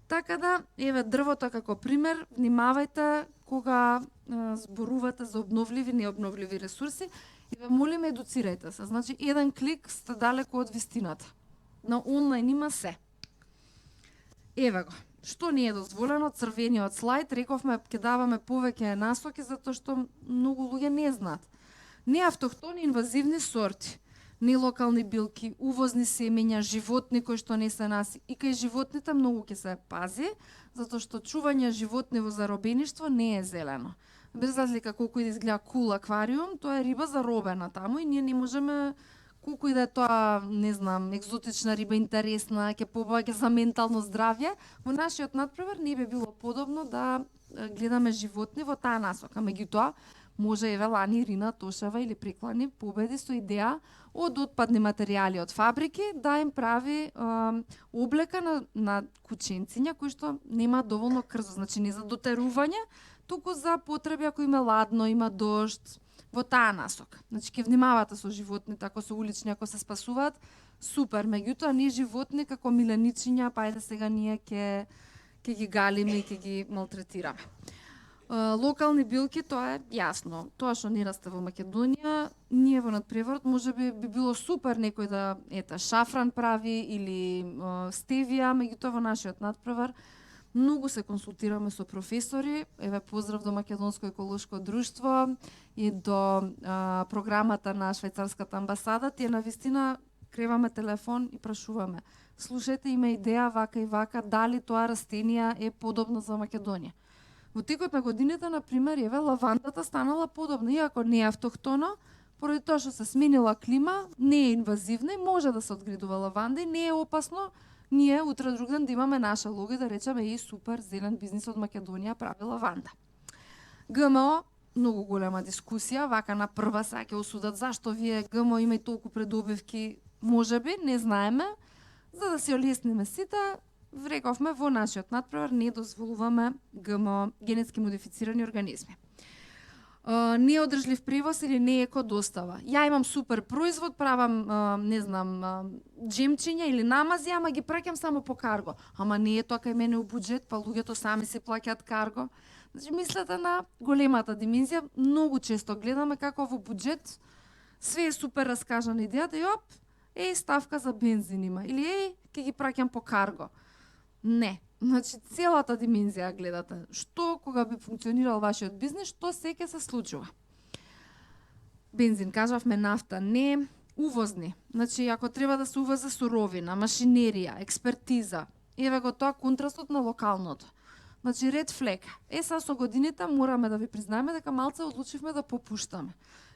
Speaker 1: Така да, еве дрвото како пример, внимавајте кога зборувате за обновливи и необновливи ресурси и ве молиме едуцирајте се. Значи, еден клик сте далеко од вистината. На онлайн има се. Еве го. Што не е дозволено, црвениот слајд, рековме ќе даваме повеќе насоки затоа што многу луѓе не знаат. Не автохтони инвазивни сорти, не локални билки, увозни семења, животни кои што не се наси. И кај животните многу ќе се пази, затоа што чување животни во заробеништво не е зелено. Без разлика колку и да изгледа кул аквариум, тоа е риба заробена таму и ние не можеме, колку и да е тоа, не знам, екзотична риба, интересна, ќе побаѓа за ментално здравје, во нашиот надпревар не би било подобно да гледаме животни во таа насока. Меѓутоа, може еве лани Ирина Тошева или Приклани победи со идеја од отпадни материјали од фабрики да им прави облека на кученциња кои што нема доволно крзо, значи не за дотерување, туку за потреби ако има ладно, има дожд, во таа насока. Значи ќе внимавате со животните, ако се улични, ако се спасуваат, супер, меѓутоа ние животни како миленичиња, па ајде сега ние ќе ги галиме и ќе ги малтретираме. Локални билки, тоа е јасно. Тоа што не расте во Македонија, ние во надпреварот можеби би било супер некој да шафран прави или стевија, меѓутоа во нашиот надпревар многу се консултираме со професори. Еве поздрав до Македонско еколошко друштво и до програмата на швајцарската амбасада. Тие навистина креваме телефон и прашуваме. Слушајте, има идеја вака и вака, дали тоа растенија е подобно за Македонија. Во текот на годините, например, еве лавандата станала подобна, иако не е автохтона, поради тоа што се сменила клима, не е инвазивна и може да се одгледува лаванда и не е опасно ние утре друг ден да имаме наша лога и да речеме и супер зелен бизнис од Македонија прави лаванда. ГМО, многу голема дискусија, вака на прва сега ќе осудат зашто вие ГМО има и толку предобивки, можеби, не знаеме, за да се олесниме сите. Рековме во нашиот надпревар не дозволуваме ГМО, генетски модифицирани организми. Неодржлив превоз или не еко достава. Ја имам супер производ, правам, не знам, джемчиња или намази, ама ги праќам само по карго. Ама не е тоа кај мене у буџет, па луѓето сами си плаќаат карго. Значи, мислете на големата димензија, многу често гледаме како во буџет све е супер раскажана идејата и оп, ставка за бензин има, или ќе ги праќам по карго. Не. Значи, целата димензија гледате. Што кога би функционирал вашиот бизнис, што се ќе се случува? Бензин, кажавме, нафта, не. Увозни. Значи, ако треба да се увозе суровина, машинерија, експертиза, еве го тоа контрастот на локалното. Значи, ред флек. Сега со годините мораме да ви признаеме дека малце одлучивме да попуштаме.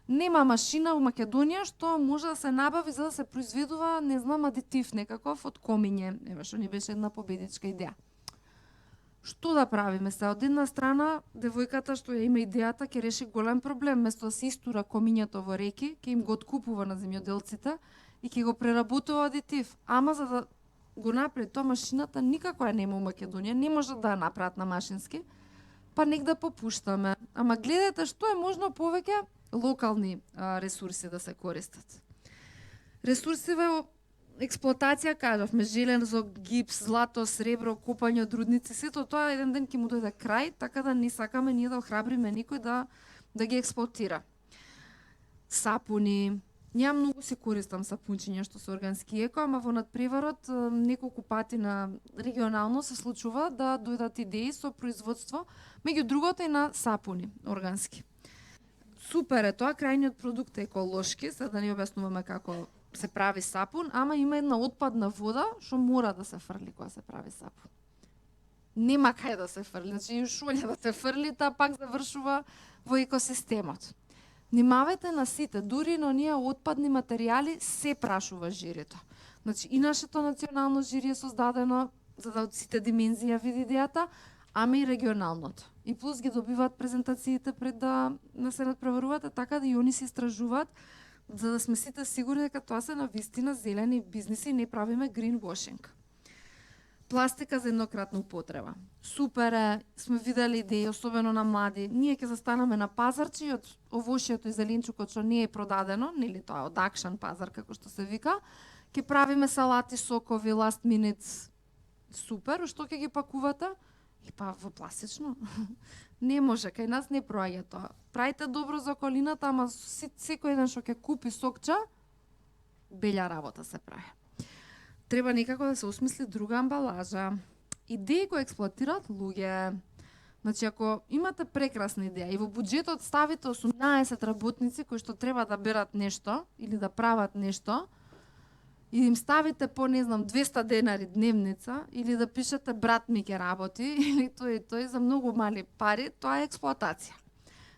Speaker 1: Нема машина во Македонија што може да се набави за да се произведува, не знам, адитив некаков од комиње. Еве што ни беше една победичка идеја. Што да правиме се? Од една страна, девојката што ја има идејата ќе реши голем проблем, место да се истура комињето во реки, ќе им го откупува на земјоделците и ќе го преработува адитив. Ама за да го направи тоа машината никако ја нема во Македонија, не може да ја направат на машински, па нек да попуштаме. Ама гледате што е можно повеќе локални ресурси да се користат. Ресурси во експлоатација, кажавме, железо, гипс, злато, сребро, копање од рудници, сето тоа еден ден ќе му дојде крај, така да не сакаме ние да охрабриме никој да ги експлоатира. Сапуни. Ја многу се користам сапунчиња што се органски еко, ама во надпреварот неколку пати на регионално се случува да дојдат идеи со производство, меѓу другото и на сапуни органски. Супер е тоа, крајниот продукт е еколошки, сега да не објаснуваме како се прави сапун, ама има една отпадна вода што мора да се фрли кога се прави сапун. Нема кај да се фрли, значи и шолја да се фрли, таа пак завршува во екосистемот. Внимавајте на сите, дури на оние отпадни материјали се прашува жирито. Значи и нашето национално жири е создадено за да од сите димензии ја види идејата, ама и регионалното. И плюс ги добиваат презентациите пред да се надпреваруваат, така да и они се истражуваат за да сме сите сигурни дека тоа се навистина зелени бизниси и не правиме greenwashing. Пластика за еднократна употреба. Супер е, сме видели идеи, особено на млади. Ние ќе застанаме на пазарче и од овошјето и зеленчукот што не е продадено, нели тоа од акшн пазар како што се вика, ќе правиме салати, сокови, last minute. Супер, што ќе ги пакувате? И па во пластично. Не може, кај нас не проаѓа тоа. Правите добро за околината, ама секој еден што ќе купи сокча, белја работа се прави. Треба некако да се осмисли друга амбалажа. Идеи кои експлоатираат луѓе. Значи, ако имате прекрасна идеја и во буџетот ставите 18 работници кои што треба да берат нешто или да прават нешто, и им ставите по, не знам, 200 денари дневница, или да пишете брат ми ќе работи, или тој за многу мали пари, тоа е експлоатација.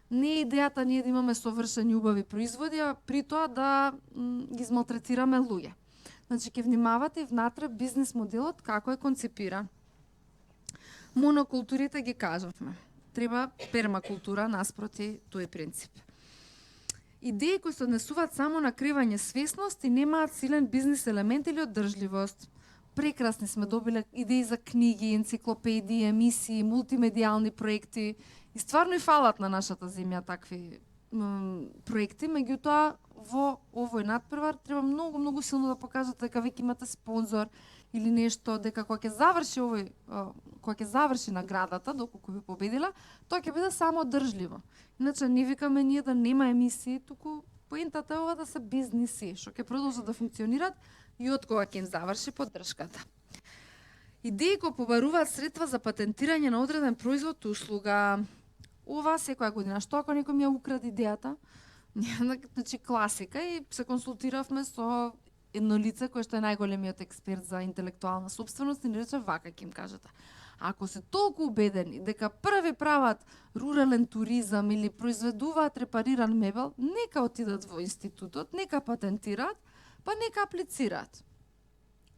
Speaker 1: Не е идејата ние да имаме совршени убави производи, а при тоа да ги измалтретираме луѓе. Значи, ќе внимавате и внатре бизнес моделот како е концепиран. Монокултурите ги кажавме. Треба пермакултура наспроти тој принцип. Идеи кои се однесуваат само на кривање свесност и немаат силен бизнес елемент или одржливост. Прекрасни сме добиле идеи за книги, енциклопедии, емисии, мултимедијални проекти и стварно и фалат на нашата земја такви проекти, меѓутоа во овој надпревар треба многу силно да покажете дека веќе имате спонзор или нешто, дека кога ќе заврши кога ќе заврши наградата, доколку би победила, тоа ќе биде само одржливо. Иначе не викаме ние да нема емисии, туку поентата е ова да се бизниси, што ќе продолжат да функционираат и од кога ќе им заврши поддршката. Идеи кои побаруваат средства за патентирање на одреден производ, услуга. Ова секоја година, што ако некој ми ја украде идејата? Значи класика, и се консултиравме со едно лице кое што е најголемиот експерт за интелектуална собственост и ни рече вака ќе им кажете. Ако се толку убедени дека први прават рурален туризам или произведуваат репариран мебел, нека отидат во институтот, нека патентираат, па нека аплицираат.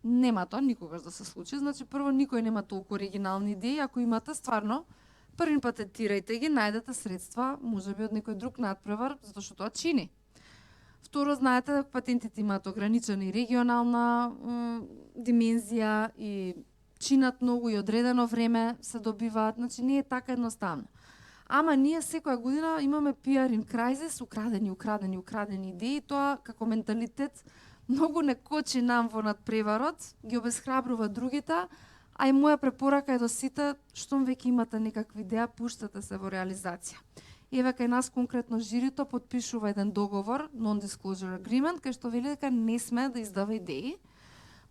Speaker 1: Нема тоа никогаш да се случи, значи прво никој нема толку оригинални идеи, ако имате стварно, први патентирајте ги, најдете средства, можеби од некој друг надпревар, затоа што тоа чини. Второ, знаете дека патентите имаат ограничена и регионална димензија и чинат многу и одредено време се добиваат, значи не е така едноставно. Ама ние секоја година имаме PR in crisis, украдени идеи, тоа како менталитет многу не кочи нам во надпреварот, ги обесхрабрува другите, а и моја препорака е до сите, штом веќе имате некаква идеја, пуштате се во реализација. Еве кај нас конкретно жирито потпишува еден договор, non-disclosure agreement, кај што вели дека не сме да издава идеи.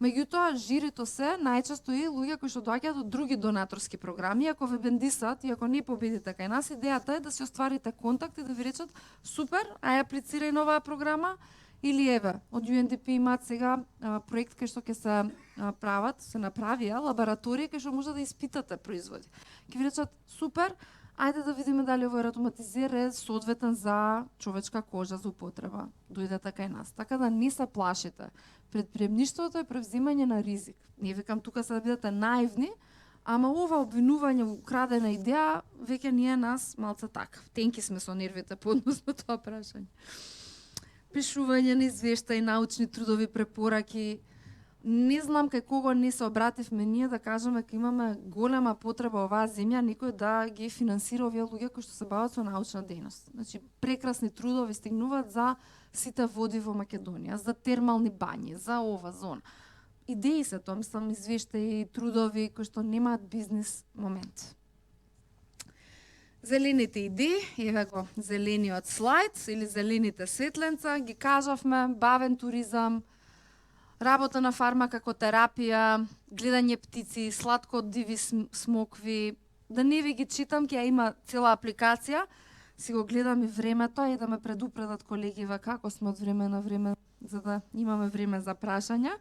Speaker 1: Меѓутоа, жирито се најчесто и луѓе кои што доаѓаат од други донаторски програми, ако ве бендисат и ако не победите кај нас, идејата е да си остварите контакт и да ви речат супер, ај аплицирај на оваа програма, или еве, од UNDP имаат сега проект кај што ќе се се направија лабораторија кај што може да испитате производи. Ќе ви речат супер, ајде да видиме дали овој ароматизер е соодветен за човечка кожа за употреба. Дојдете кај нас. Така да не се плашите. Предприемништвото е превзимање на ризик. Не викам тука се да бидете наивни, ама ова обвинување во украдена идеја веќе ние нас малце така. Тенки сме со нервите по однос на тоа прашање. Пишување на извештаи, научни трудови, препораки. Не знам кај кого не се обративме ние да кажеме дека имаме голема потреба оваа земја некој да ги финансира овие луѓе кои што се бават со научна дејност. Значи прекрасни трудови стигнуваат за сите води во Македонија, за термални бањи, за ова, за она. Идеи се тоа, мислам, извештаи, трудови кои што немаат бизнес момент. Зелените идеи, еве го зелениот слайд или зелените светленца, ги кажавме, бавен туризам, работа на фарма како терапија, гледање птици, сладко од диви смокви, да не ви ги читам, ќе има цела апликација, си го гледам и времето и да ме предупредат колегиве како сме од време на време, за да имаме време за прашања.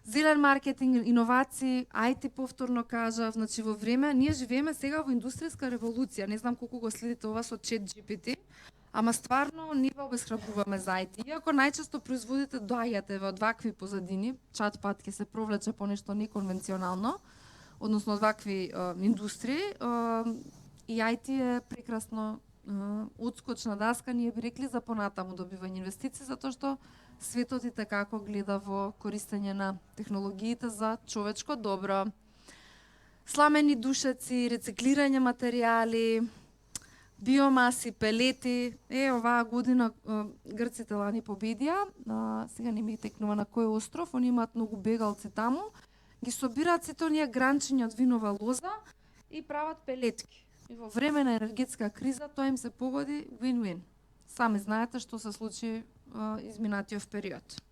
Speaker 1: Зелен маркетинг, иновации, IT повторно кажав, значи во време, ние живееме сега во индустријска револуција, не знам колку го следите ова со ChatGPT, ама стварно не ве обесхрабруваме за IT. Иако најчесто производите доаѓате од вакви позадини, чат-пат ќе се провлече по нешто неконвенционално, односно од вакви индустрии, и IT е прекрасно од одскочна даска, ние би рекли, за понатаму добивање инвестиции, затоа што светот и како гледа во користење на технологиите за човечко добро. Сламени душеци, рециклирање материјали, биомаси, пелети. Оваа година грците лани победија, сега не ми текнува на кој остров, они имаат многу бегалци таму, ги собираат сите оние гранчиња од винова лоза и прават пелетки. И во време на енергетска криза тоа им се погоди win-win. Сами знаете што се случи изминатиот период.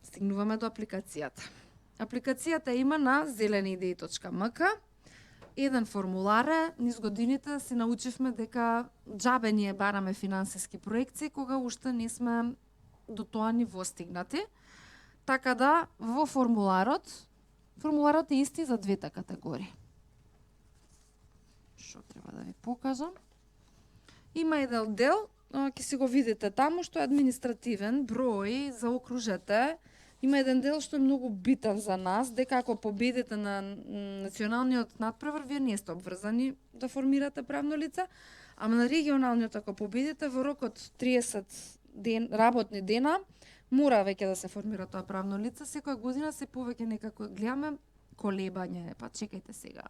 Speaker 1: Стигнуваме до апликацијата. Апликацијата има на zeleniidei.mk. Еден формулар е, низ годините си научивме дека џабе ние бараме финансиски проекции кога уште не сме до тоа ниво стигнати. Така да во формуларот е исти за двете категории. Што треба да ви покажам? Има еден дел, ќе си го видите таму, што е административен, број, заокружете. Има еден дел што е многу битен за нас, дека ако победите на националниот надпревар, вие не сте обврзани да формирате правно лице, ама на регионалниот ако победите во рок од 30 работни дена, мора веќе да се формира тоа правно лице. Секоја година се повеќе некако гледаме колебање, па чекајте сега,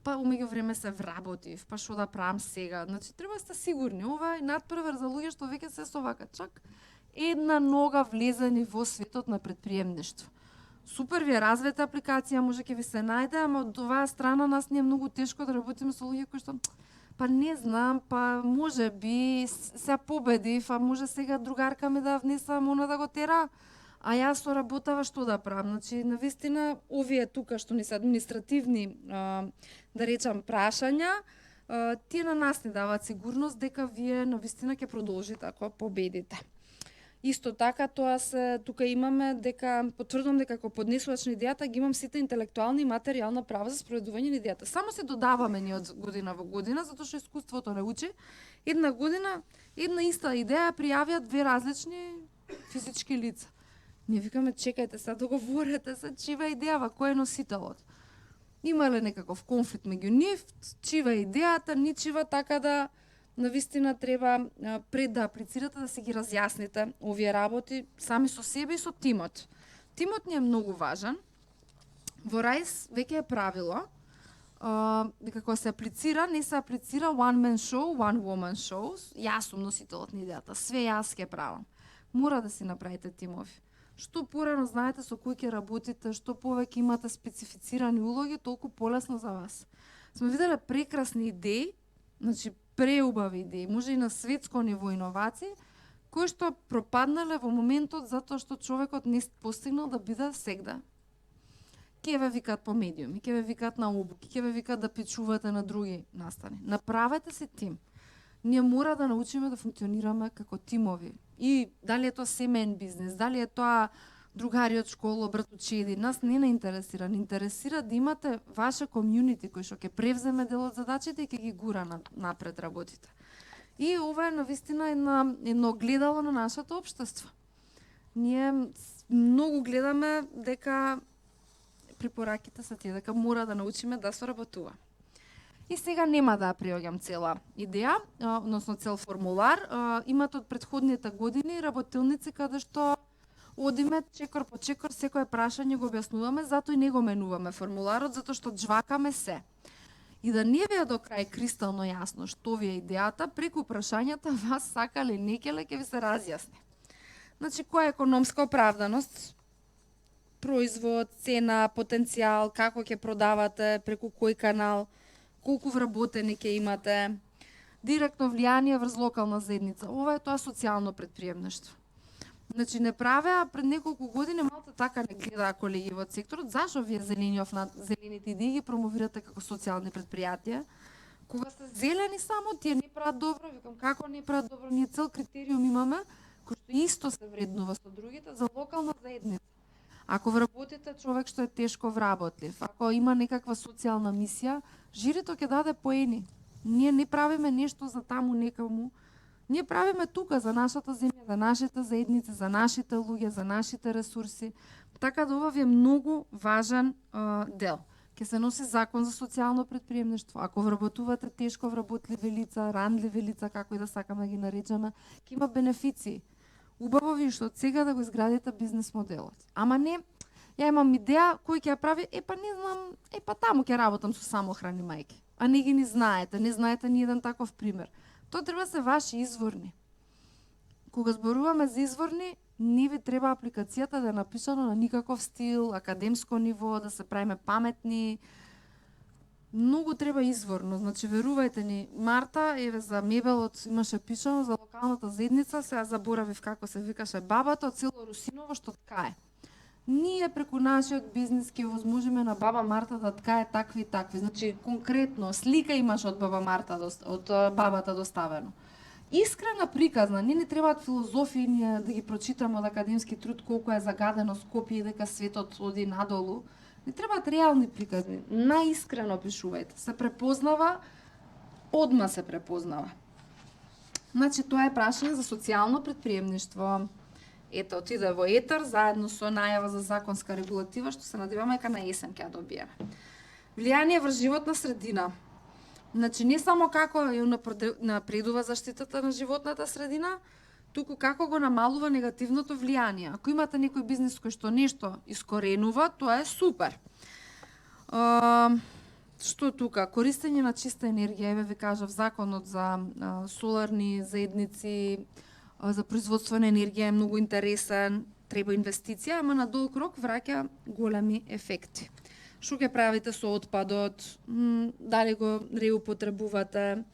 Speaker 1: па умеѓу време се вработив, па што да правам сега. Значи, треба да сте сигурни, ова е надпревар за луѓе што веќе се совака чак една нога влезени во светот на предприемништво. Супер ви е развита апликација, може ќе ви се најде, ама од оваа страна нас не е многу тешко да работиме со луѓе кои што па не знам, па може би се победив, а може сега другарка ми да внесам она да го тера, а јас со работава што да правам. Значи, навистина, овие тука што ни се административни, да речам, прашања, тие на нас ни даваат сигурност дека вие навистина ќе продолжите ако победите. Исто така, тука имаме дека, потврдувам дека како поднесувач на идејата ги имам сите интелектуални и материјална права за спроведување на идејата. Само се додаваме ни од година во година, затоа што искуството не учи. Една година, една иста идеја пријавија две различни физички лица. Ние викаме, чекајте, сега договорете се, чива идејава, кој е носителот? Има ли некаков конфликт меѓу нив, чива идејата, ничива, така да навистина треба пред да аплицирате да се ги разјасните овие работи сами со себе и со тимот. Тимот ни е многу важен. Во РАИС веќе е правило дека кога се аплицира, не се аплицира one man show, one woman show. Јас сум носителот на идејата, све јас ќе правам. Мора да си направите тимови. Што порано знаете со кој ќе работите, што повеќе имате специфицирани улоги, толку полесно за вас. Сме виделе прекрасни идеи, значи преубави идеи, може и на светско ниво иновации, кои што пропаднале во моментот затоа што човекот не постигнал да биде сегда. Ке ве викаат по медиуми, ке ве викаат на обуки, ке ве викаат да пичувате на други настани. Направете си тим. Ние мора да научиме да функционираме како тимови. И дали е тоа семеен бизнес, дали е тоа другари од школа, братучеди, нас не интересира. Не интересира да имате ваше комјунити кој што ќе превземе дел од задачите и ќе ги гура напред работите. И ова е навистина едно гледало на нашето општество. Ние многу гледаме дека препораките се тие, дека мора да научиме да соработува. И сега нема да приоѓам цела идеја, односно цел формулар. Имате од претходните години работилници каде што одиме чекор по чекор, секое прашање го објаснуваме, затоа и не го менуваме формуларот, затоа што џвакаме се. И да не ви е до крај кристално јасно што ви е идејата, преку прашањата вас сакале некеле ќе ви се разјасни. Значи, која е економска оправданост? Производ, цена, потенцијал, како ќе продавате, преку кој канал, колку вработени ќе имате, директно влијание врз локална заедница. Ова е тоа социјално предприемништво. Значи, не правеа пред неколку години малку така не гледаа колеги во секторот. Зашо вие зелените идеи ги промовирате како социјални предпријатија? Кога се зелени само, тие не прават добро, викам како не прават добро, ние цел критериум имаме кој што исто се вреднува со другите за локална заедница. Ако вработите човек што е тешко вработлив, ако има некаква социјална мисија, жирито ќе даде поени. Ние не правиме нешто за таму некаму. Ние правиме тука за нашата земја, за нашите заедници, за нашите луѓе, за нашите ресурси. Така да ова ви е многу важен дел. ќе се носи закон за социјално претприемништво. Ако вработувате тешко вработливи лица, ранливи лица, како и да сакаме ги наречеме, ќе има бенефиции. Убаво ви што од сега да го изградите бизнес моделот. Ама не, ја имам идеја кој ќе ја прави, па не знам, па таму ќе работам со самохрани мајки. А не ги не знаете ни еден таков пример. Тоа треба се ваши изворни. Кога зборуваме за изворни, не ви треба апликацијата да е напишано на никаков стил, академско ниво, да се правиме паметни. Многу треба изворно. Значи, верувајте ни, Марта, еве за мебелот имаше пишано за локалната заедница, сега заборавив како се викаше бабата од село Русиново што ткае. Ние преку нашиот бизнес ќе возможиме на баба Марта да ткае такви и такви. Значи, конкретно, слика имаш од баба Марта, од бабата доставено. Искрена приказна, не требаат филозофии ние да ги прочитаме од академски труд колку е загадено Скопје и дека светот оди надолу. Не требаат реални приказни. Наискрено пишувајте. Се препознава, одма се препознава. Значи, тоа е прашање за социјално претприемништво. Ето, отиде во етер, заедно со најава за законска регулатива, што се надеваме дека на есен ќе ја добиеме. Влијание врз животна средина. Значи, не само како ја напредува заштитата на животната средина, туку како го намалува негативното влијание. Ако имате некој бизнес кој што нешто искоренува, тоа е супер. Што тука? Користење на чиста енергија, еве ви кажав, законот за соларни заедници, за производство на енергија е многу интересен, треба инвестиција, ама на долг рок враќа големи ефекти. Што ќе правите со отпадот, дали го реупотребувате,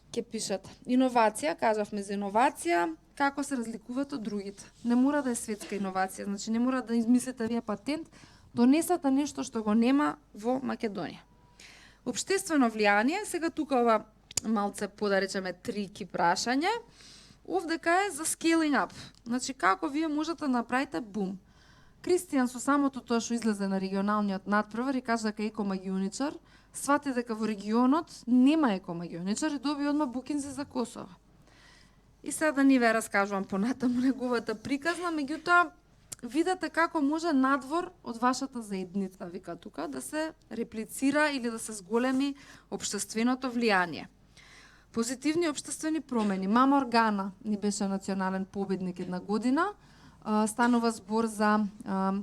Speaker 1: ќе пишат. Иновација, кажавме за иновација, како се разликуваат од другите. Не мора да е светска иновација, значи не мора да измислите вие патент, донесете нешто што го нема во Македонија. Обштествено влијание, сега тука ова малце подаречеме трики прашање. Овдека е за scaling up. Значи, како вие можете да направите бум. Кристијан со самото тоа што излезе на регионалниот надпревар и кажа дека е екомагионичар, свати дека во регионот нема екомагионичар и доби одма букинзи за Косово. И сега да ни ве раскажувам понатаму неговата приказна, меѓутоа видете како може надвор од вашата заедница, вика тука, да се реплицира или да се зголеми општественото влијание. Позитивни општествени промени. Мама Органа ни беше национален победник една година. Станува збор за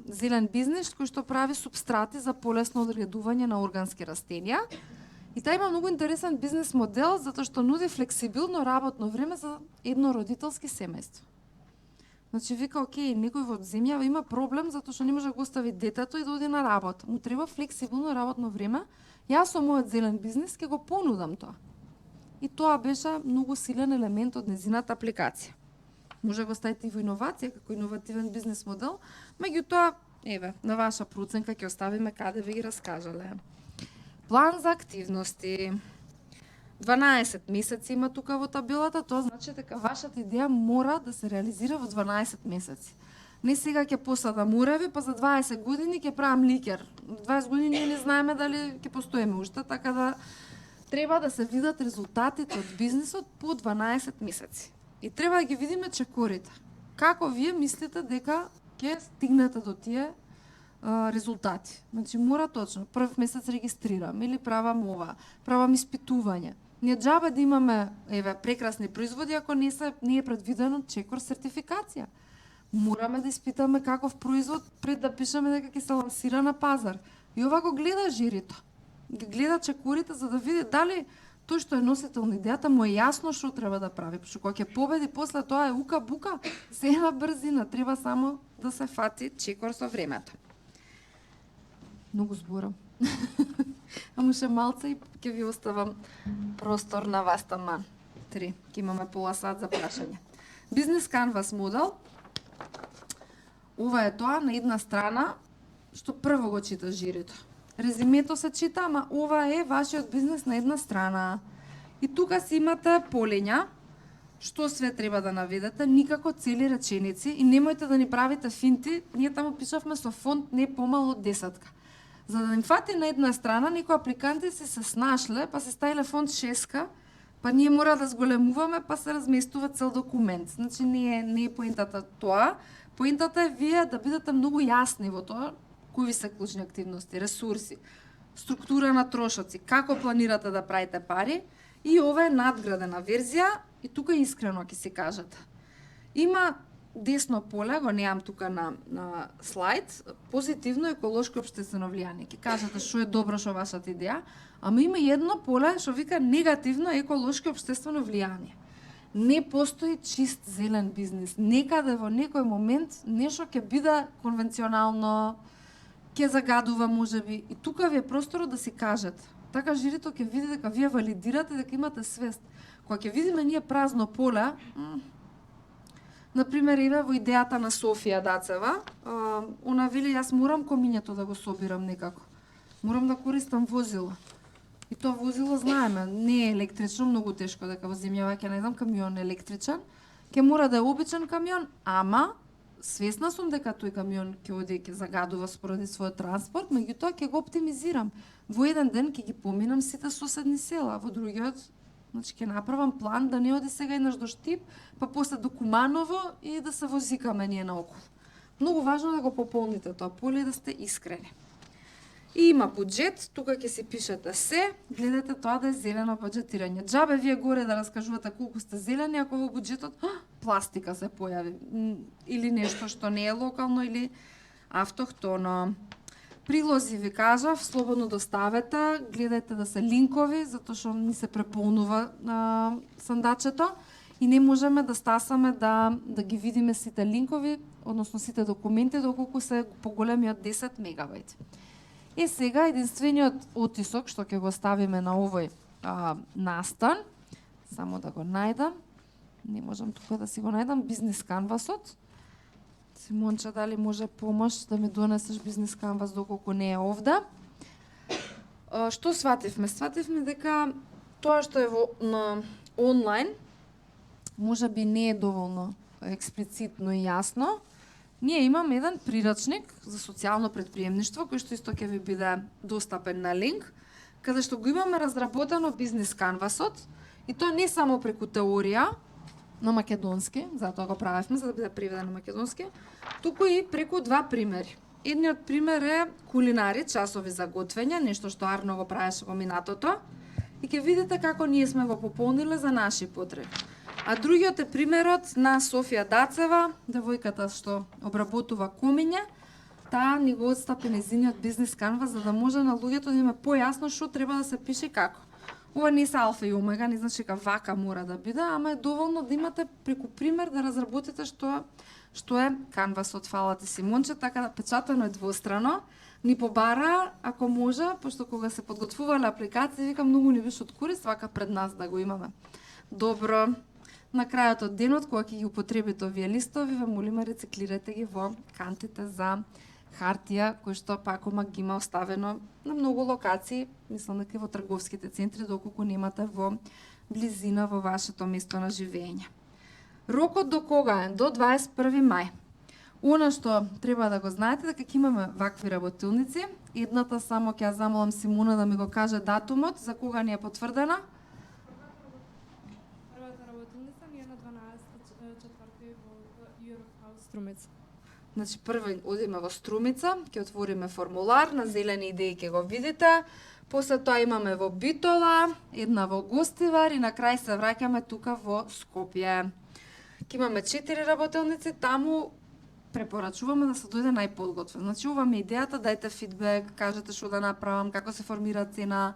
Speaker 1: зелен бизнес кој што прави субстрати за полесно одредување на органски растенија. И таа има многу интересен бизнес модел затоа што нуди флексибилно работно време за еднородителски семејство. Значи вика, окей, некој во земја има проблем затоа што не може да го остави детето и да оди на работа. Му треба флексибилно работно време. Јас со мојот зелен бизнес ќе го понудам тоа. И тоа беше многу силен елемент од незината апликација. Може го ставите и во иновација како иновативен бизнес модел, меѓутоа, еве, на ваша проценка ќе оставиме каде ви ги раскажале. План за активности. 12 месеци има тука во табелата, тоа значи дека вашата идеја мора да се реализира во 12 месеци. Не сега ќе посадам уреви, па за 20 години ќе правам ликер. 20 години ние не знаеме дали ќе постоиме уште, така да треба да се видат резултатите од бизнисот по 12 месеци. И треба да ги видиме чекорите. Како вие мислите дека ќе стигнете до тие резултати? Значи мора точно, прв месец регистрирам или правам ова, правам испитување. Ние џабе да имаме прекрасни производи ако не е предвидено чекор сертификација. Мораме да испитаме каков производ пред да пишеме дека ќе се лансира на пазар. И ова го гледа жирито. Ги гледа чекорите за да види дали тој што е носител на идејата му е јасно што треба да прави. Што кога ќе победи, после тоа е ука-бука, се една брзина, треба само да се фати чекор со времето. Многу зборам. Ама ше малце и ќе ви оставам простор на вас таман. 3. Ќе имаме пола сат за прашање. Бизнес Canvas модел. Ова е тоа на една страна што прво го чита жирито. Резимето се чита, ама ова е вашиот бизнес на една страна. И тука си имате полења, што све треба да наведете, никако цели реченици и немојте да ни правите финти, ние таму пишавме со фонт не помало од 10. За да им фати на една страна, некои апликанти се снашле, па се ставиле фонт 6, па ние мора да зголемуваме, па се разместува цел документ. Значи не е поентата тоа. Поентата е вие да бидете многу јасни во тоа кои ви се клучни активности, ресурси. структура на трошоци, како планирате да правите пари, и ова е надградена верзија, и тука искрено ќе се кажете. Има десно поле, го неам тука на слайд, позитивно еколошко општествено влијание. Ќе кажете што е добро што вашата идеја, ама има и едно поле што вика негативно еколошко општествено влијание. Не постои чист зелен бизнис. Некаде во некој момент нешто ќе биде конвенционално, ќе загадува можеби, и тука ви е просторот да си кажете. Така жирито ќе види дека вие валидирате, дека имате свест. Кога ќе видиме ние празно поле, например, еве во идејата на Софија Дацева, она вели јас морам комињето да го собирам некако. Морам да користам возило. И тоа возило знаеме, не е електрично, многу тешко дека во земјава ќе најдам камион електричен. Ќе мора да е обичен камион, ама свесна сум дека тој камион ќе оди ќе загадува споради својот транспорт, меѓутоа ќе го оптимизирам. Во еден ден ќе ги поминам сите соседни села, во другиот значи ќе направам план да не оди сега еднаш до Штип, па после до Куманово и да се возикаме ние наоколу. Многу важно да го пополните тоа поле и да сте искрени. И има буџет, тука ќе си пишете се, гледате тоа да е зелено буџетирање. Џабе вие горе да раскажувате колку сте зелени, ако во буџетот пластика се појави или нешто што не е локално или автохтоно. Прилози ви кажав, слободно доставете, гледајте да се линкови, затоа што ни се преполнува сандачето и не можеме да стасаме да ги видиме сите линкови, односно сите документи, доколку се поголеми од 10 мегабајти. И сега единствениот отисок што ќе го ставиме на овој настан, само да го најдам, не можам тука да си го најдам, бизнес канвасот. Симонче, дали може помош да ми донесеш бизнес канвас доколку не е овде. Што свативме? Свативме дека тоа што е на онлайн може би не е доволно експлицитно и јасно. Ние имаме еден прирачник за социјално предприемништво, кој што исто ќе ви биде достапен на линк, каде што го имаме разработено бизнес канвасот, и тоа не само преку теорија на македонски, затоа го правевме за да биде преведен на македонски, туку и преку два примери. Едниот пример е кулинари, часови за готвење, нешто што Арно го правеше во минатото, и ќе видите како ние сме го пополниле за наши потреби. А другиот е примерот на Софија Дацева, девојката што обработува комиња. Таа ни го отстапи нејзиниот бизнес канвас за да може на луѓето да има појасно што треба да се пише како. Ова не се алфа и омега, не значи дека вака мора да биде, ама е доволно да имате преку пример да разработите што е канвасот. Фала ти, Симонче, така да печатано е двострано. Ни побара, ако може, пошто кога се подготвувале апликации, викам многу ни беше од корист вака пред нас да го имаме. Добро. На крајот од денот, кога ќе ги употребите овие листови, ве молиме рециклирате ги во кантите за хартија, кој што пак ги има оставено на многу локации, мислам дека во трговските центри, доколку немате во близина во вашето место на живење. Рокот до кога е? До 21 мај. Она што треба да го знаете, дека ќе имаме вакви работилници. Едната само ќе ја замолам Симона да ми го каже датумот, за кога ни е потврдена.
Speaker 2: Првата работилница ни е на 12.4. во Eurohouse Струмица.
Speaker 1: Значи, прво одиме во Струмица, ќе отвориме формулар, на зелени идеи ќе го видите. После тоа имаме во Битола, една во Гостивар и на крај се враќаме тука во Скопје. Ќе имаме 4 работилници, таму препорачуваме да се дојде најподготвен. Значи, ова ми е идејата, дајте фидбек, кажете што да направам, како се формира цена.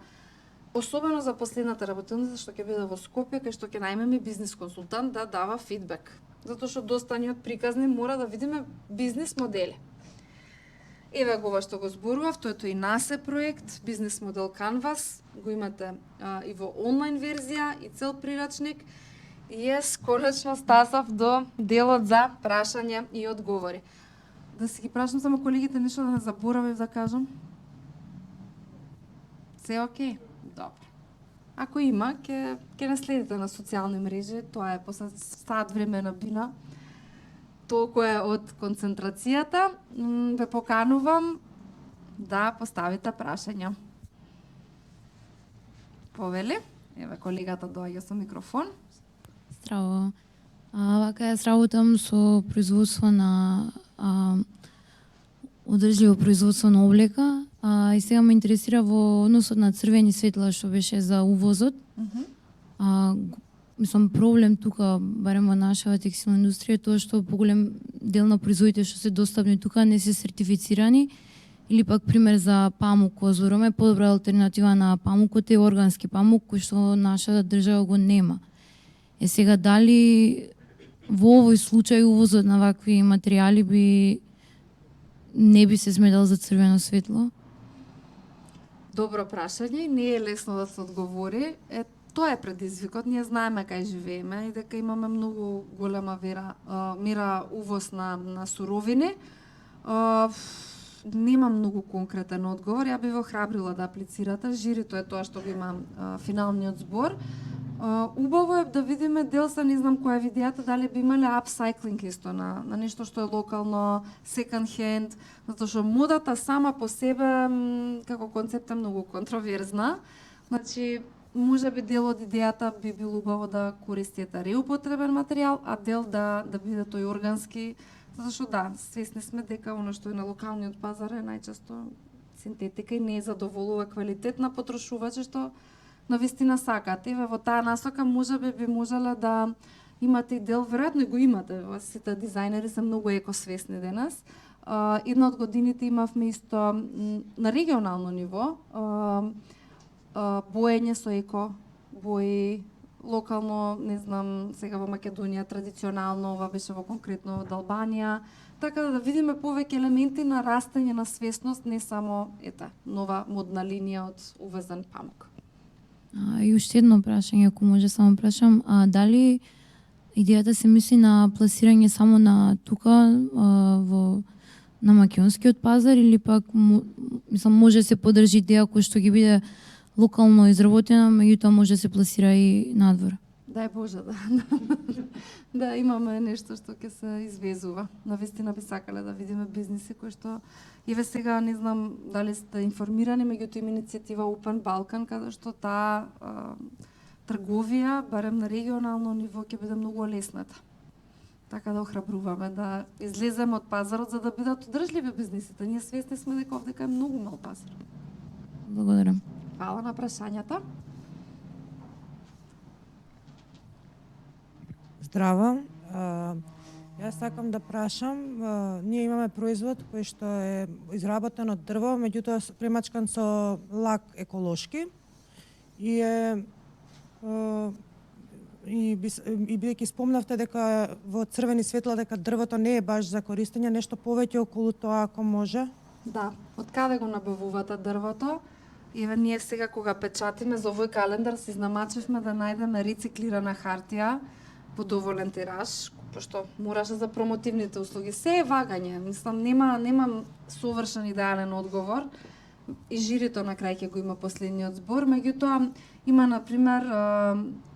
Speaker 1: Особено за последната работилница што ќе биде во Скопје, кај што ќе најмеме бизнис консултант да дава фидбек. Затоа што доста ни од приказни мора да видиме бизнис модели. Еве го ова што го зборував, тоа е и НАСЕ проект, бизнис модел Canvas, го имате и во онлайн верзија и цел прирачник. И конечно стасав до делот за прашање и одговори. Да си ги прашам само колегите нешто да не заборавив да кажам. Се окей? Добро. Ако има, ќе наследите на социјални мрежи, тоа е после сат време на бина. Толку е од концентрацијата. Ве поканувам да поставите прашања. Повели? Еве колегата доаѓа со микрофон.
Speaker 3: Здраво. Вака јас работам со производство на одржливо производство на облека. И сега ме интересира во односот на црвени светла што беше за увозот. Мислам, проблем тука, барем во нашава текстилна индустрија, тоа што поголем дел на производите што се достапни тука не се сертифицирани, или пак пример за памук, кој зборуваме, подобра алтернатива на памукот е органски памук, кој што нашата држава го нема. Сега дали во овој случај увозот на вакви материјали не би се сметал за црвено светло?
Speaker 1: Добро прашање, не е лесно да се одговори. Тоа е предизвикот, ние знаеме кај живееме и дека имаме многу голема мера увоз на суровини. Немам многу конкретен одговор, ја би ве охрабрила да аплицирате, жирито е тоа што го има финалниот збор. Убаво е да видиме дел се, не знам која е видејата, дали би имале апсайклинг исто на нешто што е локално, second hand, затоа што модата сама по себе како концепт е многу контроверзна. Значи, може би дел од идејата би било убаво да користите реупотребен материјал, а дел да биде тој органски, затоа што да, свесни сме дека оно што е на локалниот пазар е најчесто синтетика и не задоволува квалитет на потрошувачи што навистина сакате. Еве во таа насока можеби би можеле да имате и дел, веројатно и го имате, сите дизајнери се многу екосвесни денес. Една од годините имавме исто на регионално ниво боење со еко бои, локално, не знам, сега во Македонија традиционално, ова беше во конкретно од Албанија, така да видиме повеќе елементи на растење на свесност, не само нова модна линија од увезен памук.
Speaker 3: И уште едно прашање, ако може само прашам, дали идејата се мисли на пласирање само на тука на македонскиот пазар или пак мислам може да се подржи идеја кој што ги биде локално изработена, меѓутоа може да се пласира и надвор?
Speaker 1: Дај Боже, да имаме нешто што ќе се извезува. Навистина би сакале да видиме бизниси кои што еве сега не знам дали сте информирани, меѓутоа има иницијатива Open Balkan каде што таа трговија, барем на регионално ниво, ќе биде многу олесната. Така да охрабруваме да излеземе од пазарот за да бидат одржливи бизнисите. Ние свесни сме дека овдека е многу мал пазар.
Speaker 3: Благодарам.
Speaker 1: Фала на прашањата.
Speaker 4: Здраво. Јас сакам да прашам, ние имаме производ кој што е изработен од дрво, меѓутоа премачкан со лак еколошки и бидејќи спомнавте дека во црвени светла дека дрвото не е баш за користење, нешто повеќе околу тоа ако може?
Speaker 1: Да, од каде го набавувате дрвото? Еве ние сега кога печатиме за овој календар се изнамачивме да најдеме рециклирана хартија по доволен тираж, пошто мораше за промотивните услуги. Се е вагање, мислам немам совршен идеален одговор. И жирито на крај ќе го има последниот збор, меѓутоа има на пример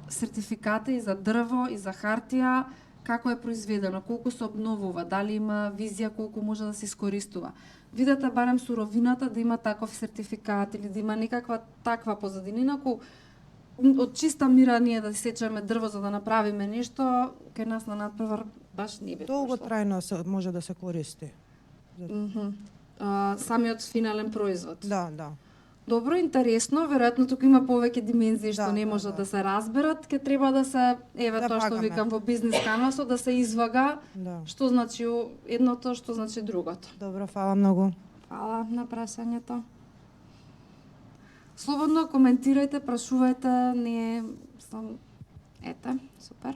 Speaker 1: сертификати и за дрво и за хартија, како е произведено, колку се обновува, дали има визија колку може да се искористува. Видете барем суровината да има таков сертификат или да има некаква таква позадина, ако од чиста мира ние да сечеме дрво за да направиме нешто, кај нас на надпревар баш не би
Speaker 4: Долго трајно може да се користи.
Speaker 1: Самиот финален производ.
Speaker 4: Да.
Speaker 1: Добро, интересно, веројатно тука има повеќе димензии што не можат да се разберат, ќе треба да се тоа што викам во бизнис канвасот да се извага што значи едното, што значи другото.
Speaker 4: Добро, фала многу.
Speaker 1: Фала на прашањето. Слободно коментирајте, прашувајте, не сум супер.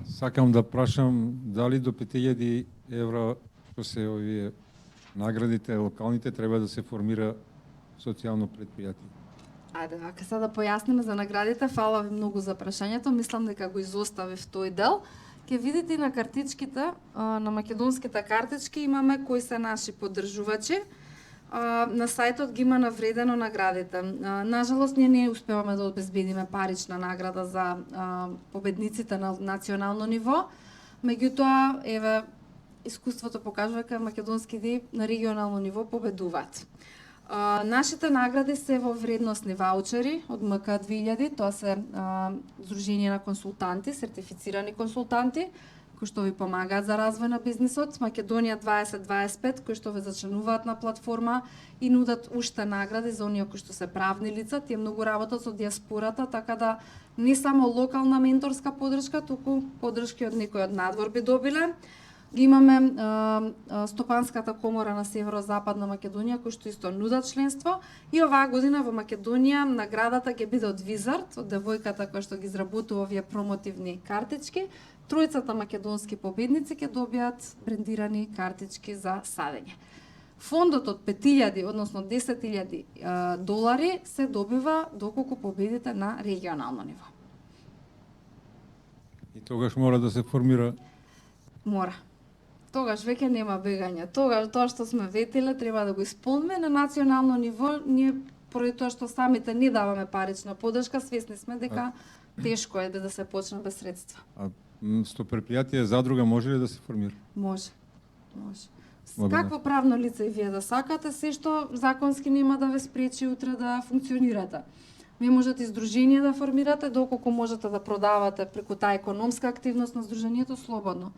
Speaker 5: Сакам да прашам дали до 5000 евро што се овие наградите локалните треба да се формира социјално предпријатие.
Speaker 1: Ајде, ака сега да појасниме за наградите, фала ви многу за прашањето, мислам дека го изоставив тој дел. Ке видите на картичките, на македонските картички имаме кои се наши поддржувачи. На сајтот ги има навредено наградите. Нажалост, ние не успеваме да обезбедиме парична награда за победниците на национално ниво, меѓутоа, еве, искуството покажува дека македонски идеи на регионално ниво победуваат. Нашите награди се во вредносни ваучери од МК 2000, тоа се Здружение на консултанти, сертифицирани консултанти, кои што ви помагаат за развој на бизнисот, Македонија 2025 кои што ве зачленуваат на платформа и нудат уште награди за оние кои што се правни лица, тие многу работат со диаспората, така да не само локална менторска поддршка, туку поддршки од некои од надвор би добиле. Ги имаме Стопанската комора на Северозападна Македонија, кој што исто нудат членство. И оваа година во Македонија наградата ќе биде од Визард, од девојката која што ги изработува овие промотивни картички. Тројцата македонски победници ќе добијат брендирани картички за садење. Фондот од 5000, односно 10.000 долари се добива доколку победите на регионално ниво.
Speaker 5: И тогаш мора да се формира.
Speaker 1: Мора. Тогаш веќе нема бегање. Тогаш тоа што сме ветиле треба да го исполниме на национално ниво. Ние поради тоа што самите не даваме парична поддршка, свесни сме дека тешко е да се почне без средства.
Speaker 5: А со предпријатие задруга може ли да се формира?
Speaker 1: Може. Може.
Speaker 5: Благодарам.
Speaker 1: Какво правно лице и вие да сакате, се што законски нема да ве спречи утре да функционирате. Вие можете издружение да формирате, доколку можете да продавате преку таа економска активност на здруженијето слободно.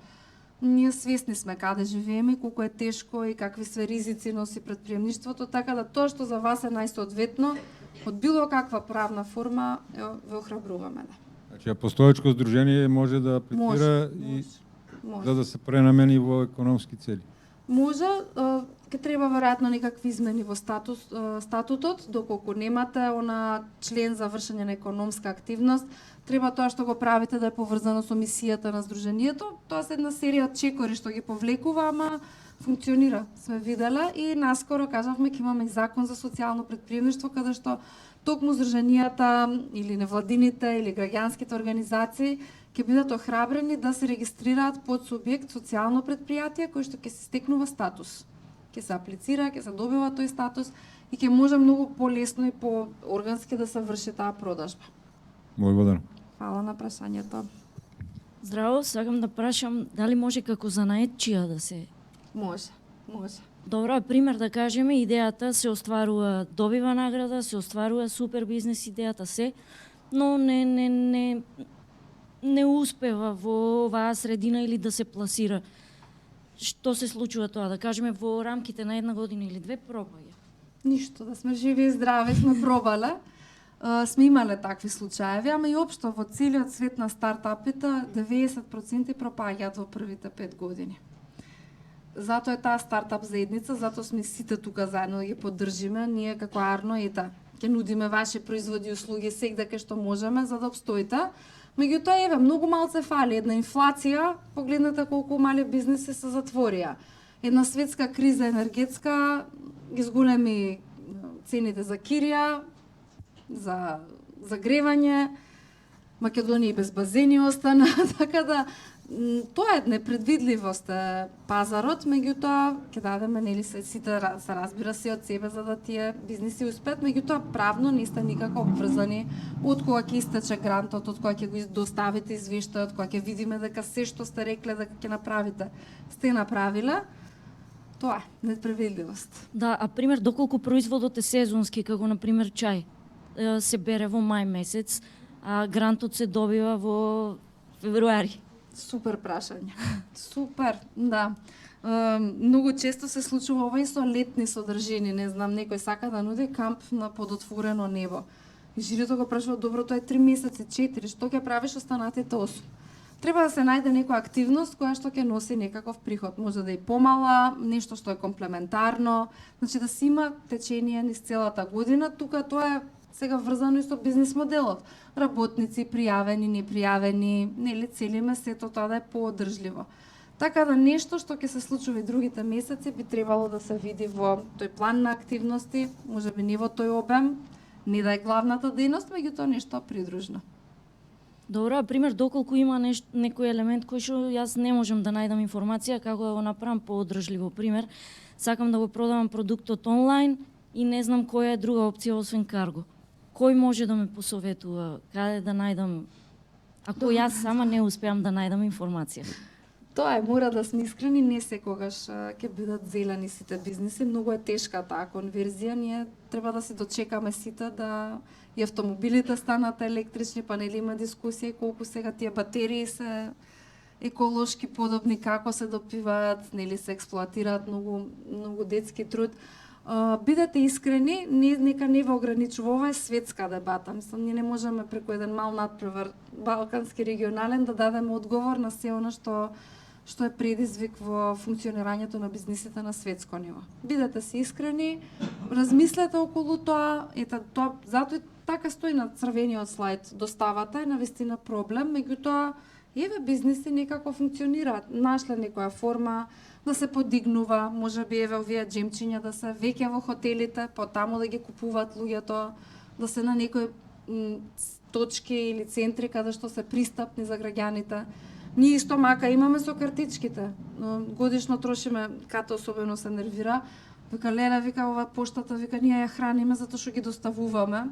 Speaker 1: Ние свесни сме каде живееме, колку е тешко и какви се ризици носи претприемништвото, така да тоа што за вас е најсоодветно од било каква правна форма ве охрабруваме.
Speaker 5: Значи, а постоечко здружение може да аплицира
Speaker 1: Може.
Speaker 5: за да се пренамени во економски цели.
Speaker 1: Може, ќе треба веројатно некакви измени во статутот, доколку немате она член за вршење на економска активност, треба тоа што го правите да е поврзано со мисијата на здруженијето. Тоа се една серија од чекори што ги повлекува, ама функционира. Сме виделе и наскоро кажавме ќе имаме и закон за социјално претприемништво каде што токму здруженијата или невладините или граѓанските организации ќе бидат охрабрени да се регистрираат под субјект социјално предпријатие кој што ќе се стекнува статус. Ќе се аплицира, ќе се добива тој статус и ќе може многу полесно и пооргански да се врши таа продажба.
Speaker 5: Благодарам.
Speaker 1: Фала на прашањето.
Speaker 6: Здраво, сакам да прашам дали може како занаетчија да се...
Speaker 1: Може, може.
Speaker 6: Добро, пример да кажеме, идејата се остварува, добива награда, се остварува супер бизнес идејата се, но не успева во оваа средина или да се пласира. Што се случува тоа? Да кажеме во рамките на една година или две пропаѓа?
Speaker 1: Ништо, да сме живи и здрави, сме пробале. Сме имале такви случаеви, ама и општо во целиот свет на стартапите 90% пропаѓаат во првите 5 години. Затоа е таа стартап заедница, затоа сме сите тука заедно да ги поддржиме. Ние како Арно ќе нудиме ваши производи и услуги секаде што можеме за да обстоите. Меѓутоа, еве, многу малце фали. Една инфлација, погледнете колку мали бизнеси се затворија. Една светска криза енергетска, ги зголеми цените за кирија, за загревање, Македонија и без базени остана, така да тоа е непредвидливост е пазарот, меѓутоа ќе дадеме нели сите се разбира се од себе за да тие бизниси успеат, меѓутоа правно не сте никако обврзани од кога ќе истече грантот, од кога ќе го доставите извештајот, кога ќе видиме дека се што сте рекле дека ќе направите, сте направиле. Тоа е непредвидливост.
Speaker 6: Да, а пример доколку производот е сезонски, како на пример чај, се бере во мај месец, а грантот се добива во февруари.
Speaker 1: Супер прашање. Супер, да. Многу често се случува ова и со летни содржини, не знам, некој сака да нуди камп на подотворено небо. И жирито го прашува, добро, тоа е 3 месеци, 4, што ќе правиш останатите 8? Треба да се најде некоја активност која што ќе носи некаков приход. Може да е помала, нешто што е комплементарно, значи да си има течение низ целата година. Тука тоа е сега врзано и со бизнес моделот. Работници, пријавени, непријавени, нели целиме сето тоа да е поодржливо. Така да нешто што ќе се случува и другите месеци би требало да се види во тој план на активности, можеби не во тој обем, не да е главната дејност, меѓутоа нешто придружно.
Speaker 6: Добро, а пример доколку има некој елемент кој што јас не можам да најдам информација како да го направам поодржливо. Пример, сакам да го продавам продуктот онлайн и не знам која е друга опција освен карго. Кој може да ме посоветува, каде да најдам, ако јас сама не успеам да најдам информација?
Speaker 1: Тоа е, мора да сме искрени, не секогаш ќе бидат зелени сите бизниси, многу е тешка таа конверзија, ние треба да се дочекаме сите да и автомобилите станат електрични, па нели има дискусија колку сега тие батерии се еколошки подобни, како се допиваат, нели се експлоатираат многу детски труд. Бидете искрени, нека не ве ограничува, ова е светска дебата. Мислам, ние не можеме преку еден мал надпревар балкански регионален да дадеме одговор на се она што е предизвик во функционирањето на бизнисите на светско ниво. Бидете си искрени, размислете околу тоа, тоа затоа така стои на црвениот слајд. Доставата е навистина проблем, меѓутоа еве бизниси некако функционираат, нашле некоја форма да се подигнува, можеби еве овие джемчиња да се веќе во хотелите, потаму да ги купуваат луѓето, да се на некои точки или центри каде што се пристапни за граѓаните. Ние исто мака имаме со картичките, но годишно трошиме, Ката особено се нервира, вика леле, вика ова поштата, вика ние ја храниме затоа што ги доставуваме.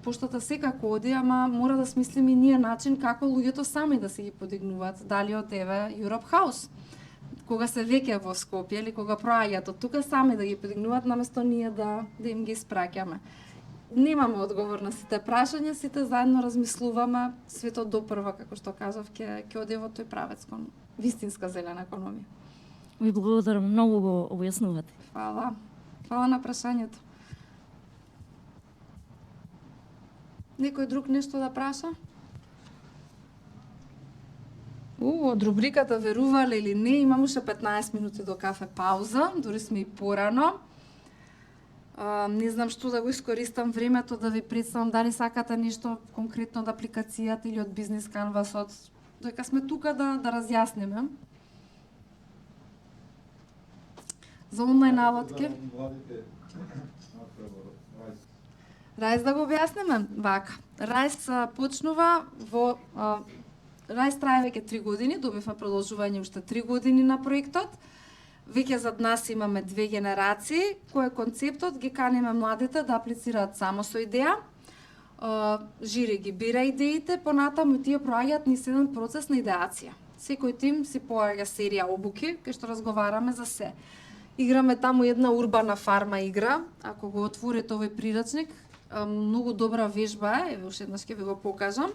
Speaker 1: Поштата секако оди, ама мора да смислиме и ние начин како луѓето сами да се ги подигнуваат, дали од еве Europe House, кога се веќе во Скопје или кога проаѓаат од тука сами да ги подигнуваат наместо ние да им ги испраќаме. Немаме одговор на сите прашања, сите заедно размислуваме, светот допрва, како што кажав, ќе оди во тој правец кон вистинска зелена економија.
Speaker 6: Ви благодарам, многу го објаснувате.
Speaker 1: Фала. Фала на прашањето. Некој друг нешто да праша? Од рубриката верувале или не, имам уште 15 минути до кафе пауза, дури сме и порано. Не знам што да го искористам времето да ви представам, дали сакате нешто конкретно од апликацијата или од бизнес канвасот, дека сме тука да разјасниме. За онлайн наводки. Рајс да го објасниме? Вака. Рајс почнува во Рајс трае веќе 3 години, добивме продолжување уште 3 години на проектот. Веќе зад нас имаме 2 генерации, кој е концептот, ги каниме младите да аплицираат само со идеја. Жири ги бира идеите, понатаму тие проаѓаат низ еден процес на идеација. Секој тим си поаѓа серија обуки, кај што разговараме за се. Играме таму една урбана фарма игра, ако го отворите овој прирачник, многу добра вежба е, еве уште еднаш ќе ви го покажам,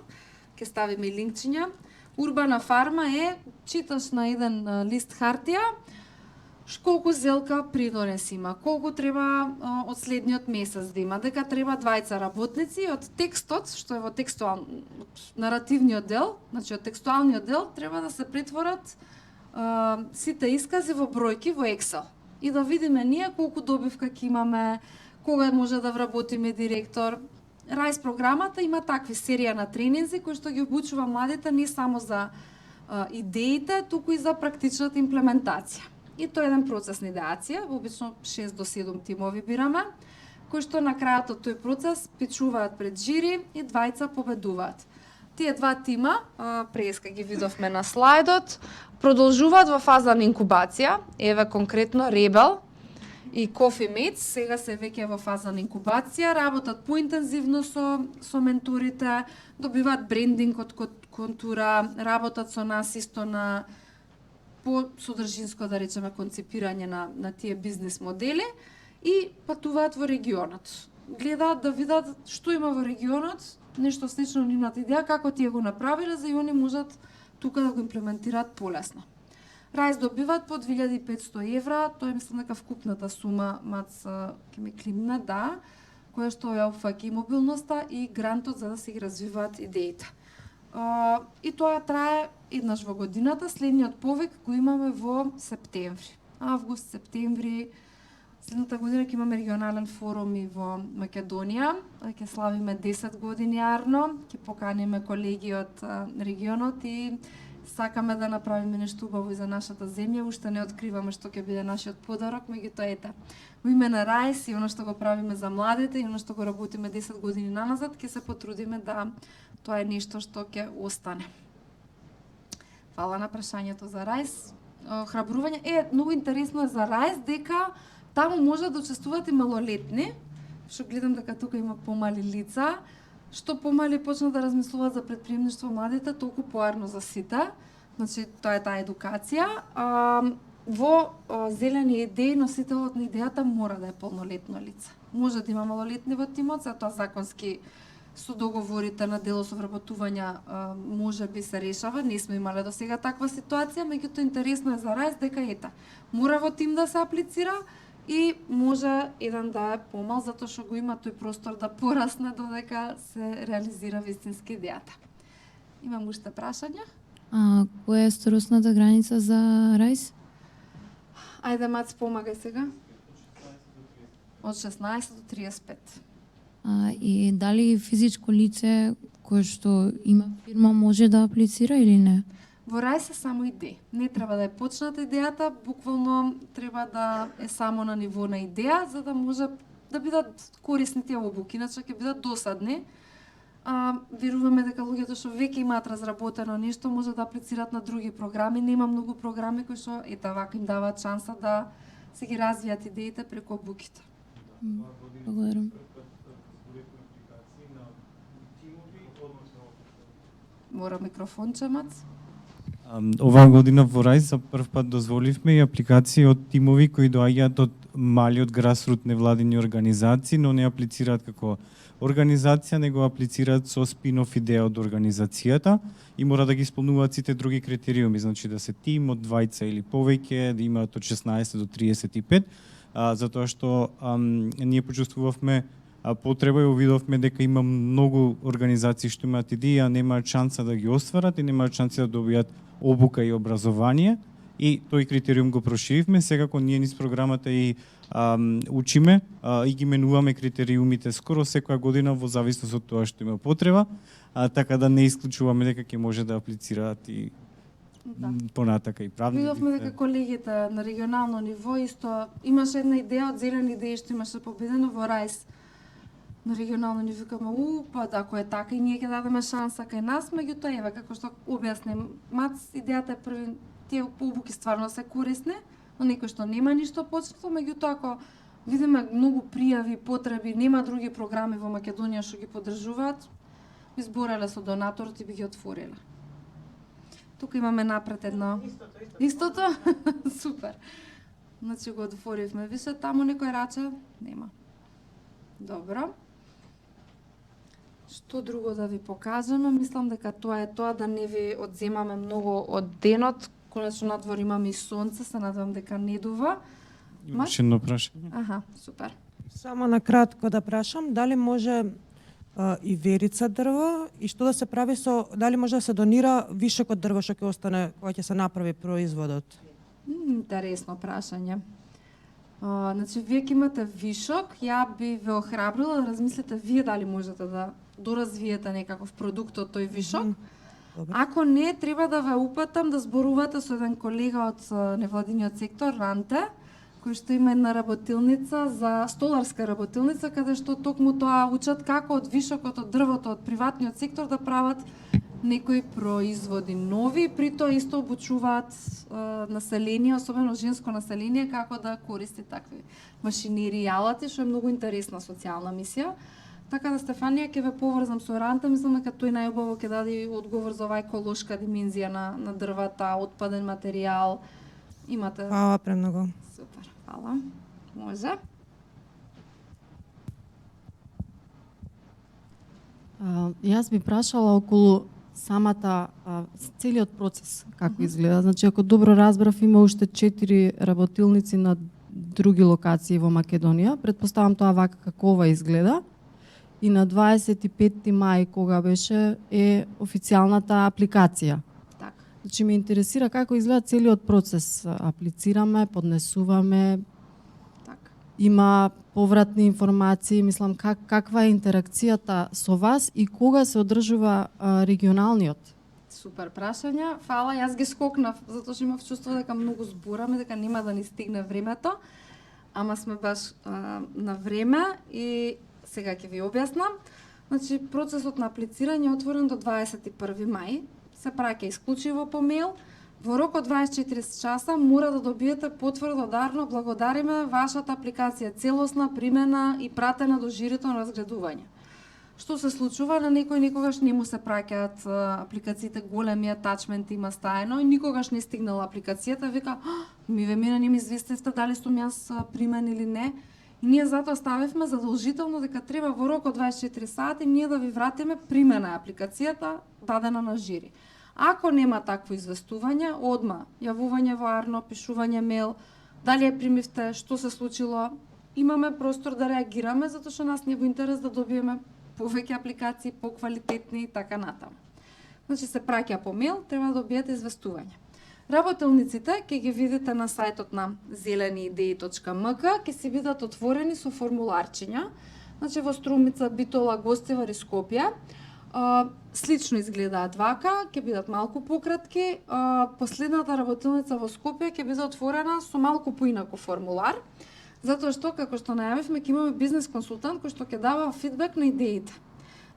Speaker 1: ќе ставиме и линкчиња. Урбана фарма е, читаш на еден лист хартија, колку зелка придонес има, колку треба од следниот месец да има, дека треба 2 работници, од текстот, што е во наративниот дел, значи од текстуалниот дел, треба да се претворат сите искази во бројки во Excel. И да видиме ние колку добивка ќе имаме, кога може да вработиме директор. Рајс програмата има такви серија на тренинзи кои што ги обучува младите не само за идеите, туку и за практичната имплементација. И тоа е еден процес на идеација, обично 6 до 7 тимови бираме, кои што на крајот од тој процес пичуваат пред жири и 2 победуваат. Тие 2 тима, преска ги видовме на слайдот, продолжуваат во фаза на инкубација, еве конкретно Rebel и Coffee Mates, сега се веќе во фаза на инкубација, работат поинтензивно со менторите, добиваат брендинг од контура, работат со нас исто на по содржинско, да речеме, концепирање на тие бизнес модели и патуваат во регионот. Гледаат да видат што има во регионот, нешто слично нивната идеја, како тие го направиле, за и они можат тука да го имплементираат полесно. Рајс добиваат по 2500 евра, тоа е мислам дека вкупната сума, мац ќе ми климне, да, која што ја опфаќа и мобилноста и грантот за да се ги развиваат идеите. И тоа трае еднаш во годината, следниот повик го имаме во септември. Август, септември, следната година ќе имаме регионален форум и во Македонија, ќе славиме 10 години арно, ќе поканиме колеги од регионот и сакаме да направиме нешто убаво и за нашата земја, уште не откриваме што ќе биде нашиот подарок, меѓутоа ете, во име на Рајс и оно што го правиме за младите и оно што го работиме 10 години наназад, ќе се потрудиме да тоа е нешто што ќе остане. Фала на прашањето за Рајс. Храбрување многу интересно е за Рајс дека таму може да учествуваат и малолетни, што гледам дека тука има помали лица, што помали почнат да размислуваат за претприемништво младите, толку поарно за сите. Значи тоа е таа едукација. Во зелени идеи носителот на идејата мора да е полнолетно лице. Може да има малолетни во тимот, затоа законски со договорите на делосовработување може би се решава, не сме имале до сега таква ситуација, меѓутоа интересно е за РАИС дека ета, мора во тим да се аплицира и може еден да е помал затоа што го има тој простор да порасне додека се реализира вистински идејата. Имам уште прашања?
Speaker 3: А која е старосната граница за РАИС?
Speaker 1: Ајде, Мац, помагај сега. Од 16 до 35.
Speaker 3: И дали физичко лице кое што има фирма може да аплицира или не?
Speaker 1: Во РАИС е само идеја. Не треба да е почната идејата, буквално треба да е само на ниво на идеја, за да може да бидат корисни тие обуки, иначе ќе бидат досадни. Веруваме дека луѓето што веќе имаат разработено нешто може да аплицираат на други програми. Нема многу програми кои што вака им даваат шанса да се ги развијат идеите преку обуките.
Speaker 3: Благодарам.
Speaker 1: Мора микрофонче, Мац.
Speaker 7: Оваа година во РАИС за прв пат дозволивме и апликации од тимови кои доаѓаат од малиот грасрут невладини организации, но не аплицираат како организација, него аплицираат со спин-оф идеја од организацијата и мора да ги исполнуваат сите други критериуми, значи да се тим од двајца или повеќе, да имаат од 16 до 35, затоа што ние почувствувавме потреба и увидовме дека има многу организации што имаат идеи, а немаат шанса да ги остварат и немаат шанса да добијат обука и образование. И тој критериум го проширивме, секако ние низ програмата и учиме и ги менуваме критериумите скоро секоја година во зависност од тоа што има потреба, така да не исклучуваме дека ќе може да аплицираат и понатака и правни.
Speaker 1: Видовме дека колегите на регионално ниво исто имаше една идеја од зелени идеи што имаше победено во РАИС. На регионално ниво викаме, па ако е така и ние ќе дадеме шанса кај нас, меѓутоа еве како што објаснем, Мац, идејата е први, тие обуки стварно се корисни, но некој што нема ништо почнато, меѓутоа ако видиме многу пријави, потреби, нема други програми во Македонија што ги поддржуваат, би збореле со донаторот и би ги отвориле. Тука имаме напред едно... Истото? Супер. Значи го отворивме. Више таму некој раче? Нема. Добро. Што друго да ви покажеме? Мислам дека тоа е тоа, да не ви одземаме многу од денот. Конечно надвор имаме и сонце, се надевам дека не дува.
Speaker 7: Имаше едно прашање.
Speaker 1: Аха, супер.
Speaker 4: Само на кратко да прашам, дали може и верица дрво и што да се прави со, дали може да се донира вишок од дрво што ќе остане кога ќе се направи производот?
Speaker 1: Интересно прашање. Значи, вие ќе имате вишок, ја би ве охрабрила да размислите вие дали можете да доразвиете некаков продукт од тој вишок.
Speaker 4: Добре.
Speaker 1: Ако не, треба да ве упатам да зборувате со еден колега од невладиниот сектор, Ранте, кој што има една работилница за столарска работилница, каде што токму тоа учат како од вишокот од дрвото од приватниот сектор да прават некои производи нови, при тоа исто обучуваат население, особено женско население, како да користи такви машинери и алати, што е многу интересна социјална мисија. Така да, Стефанија, ќе ве поврзам со Ранта, мислам дека тој најубаво ќе даде одговор за оваа еколошка димензија на дрвата, отпаден материјал. Имате...
Speaker 4: Фала премногу.
Speaker 1: Супер, фала. Може.
Speaker 8: Јас би прашала околу самата целиот процес како изгледа. Значи, ако добро разбрав, има уште 4 работилници на други локации во Македонија. Претпоставам тоа вака како ова изгледа. И на 25 мај, кога беше, е официјалната апликација.
Speaker 1: Така.
Speaker 8: Значи, ме интересира како изгледа целиот процес. Аплицираме, поднесуваме,
Speaker 1: Така.
Speaker 8: има повратни информации, мислам каква е интеракцијата со вас и кога се одржува регионалниот?
Speaker 1: Супер прашања. Фала, јас ги скокнав, затоа што имав чувство дека многу збораме, дека нема да ни стигне времето, ама сме баш на време и сега ќе ви објаснам. Значи, процесот на аплицирање е отворен до 21 мај, се праќа исклучиво по мејл. Во рок од 24 часа мора да добиете потврда дарно, благодариме, вашата апликација е целосна, примена и пратена до жирито на разгледување. Што се случува, на некој никогаш не му се праќаат апликациите, големи атачменти има стаено и никогаш не стигнала апликацијата, вика, ми ве мене не ми известивте дали сум јас примен или не. И ние затоа ставивме задолжително дека треба во рок од 24 сати ние да ви вратиме примена апликацијата дадена на жири. Ако нема такво известување, одма јавување во Арно, пишување мејл, дали ја примивте, што се случило, имаме простор да реагираме затоа што нас не е во интерес да добиеме повеќе апликации, поквалитетни и така натаму. Значи се праќа по мејл, треба да добиете известување. Работелниците ќе ги видите на сајтот на zeleniidei.mk, ќе си бидат отворени со формуларчиња. Значи во Струмица, Битола, Гостивар и Скопје. Слично изгледаат вака, ќе бидат малку пократки. Последната работилница во Скопје ќе биде отворена со малку поинаку формулар, затоа што, како што најавивме, ќе имаме бизнес консултант кој што ќе дава фидбек на идеите.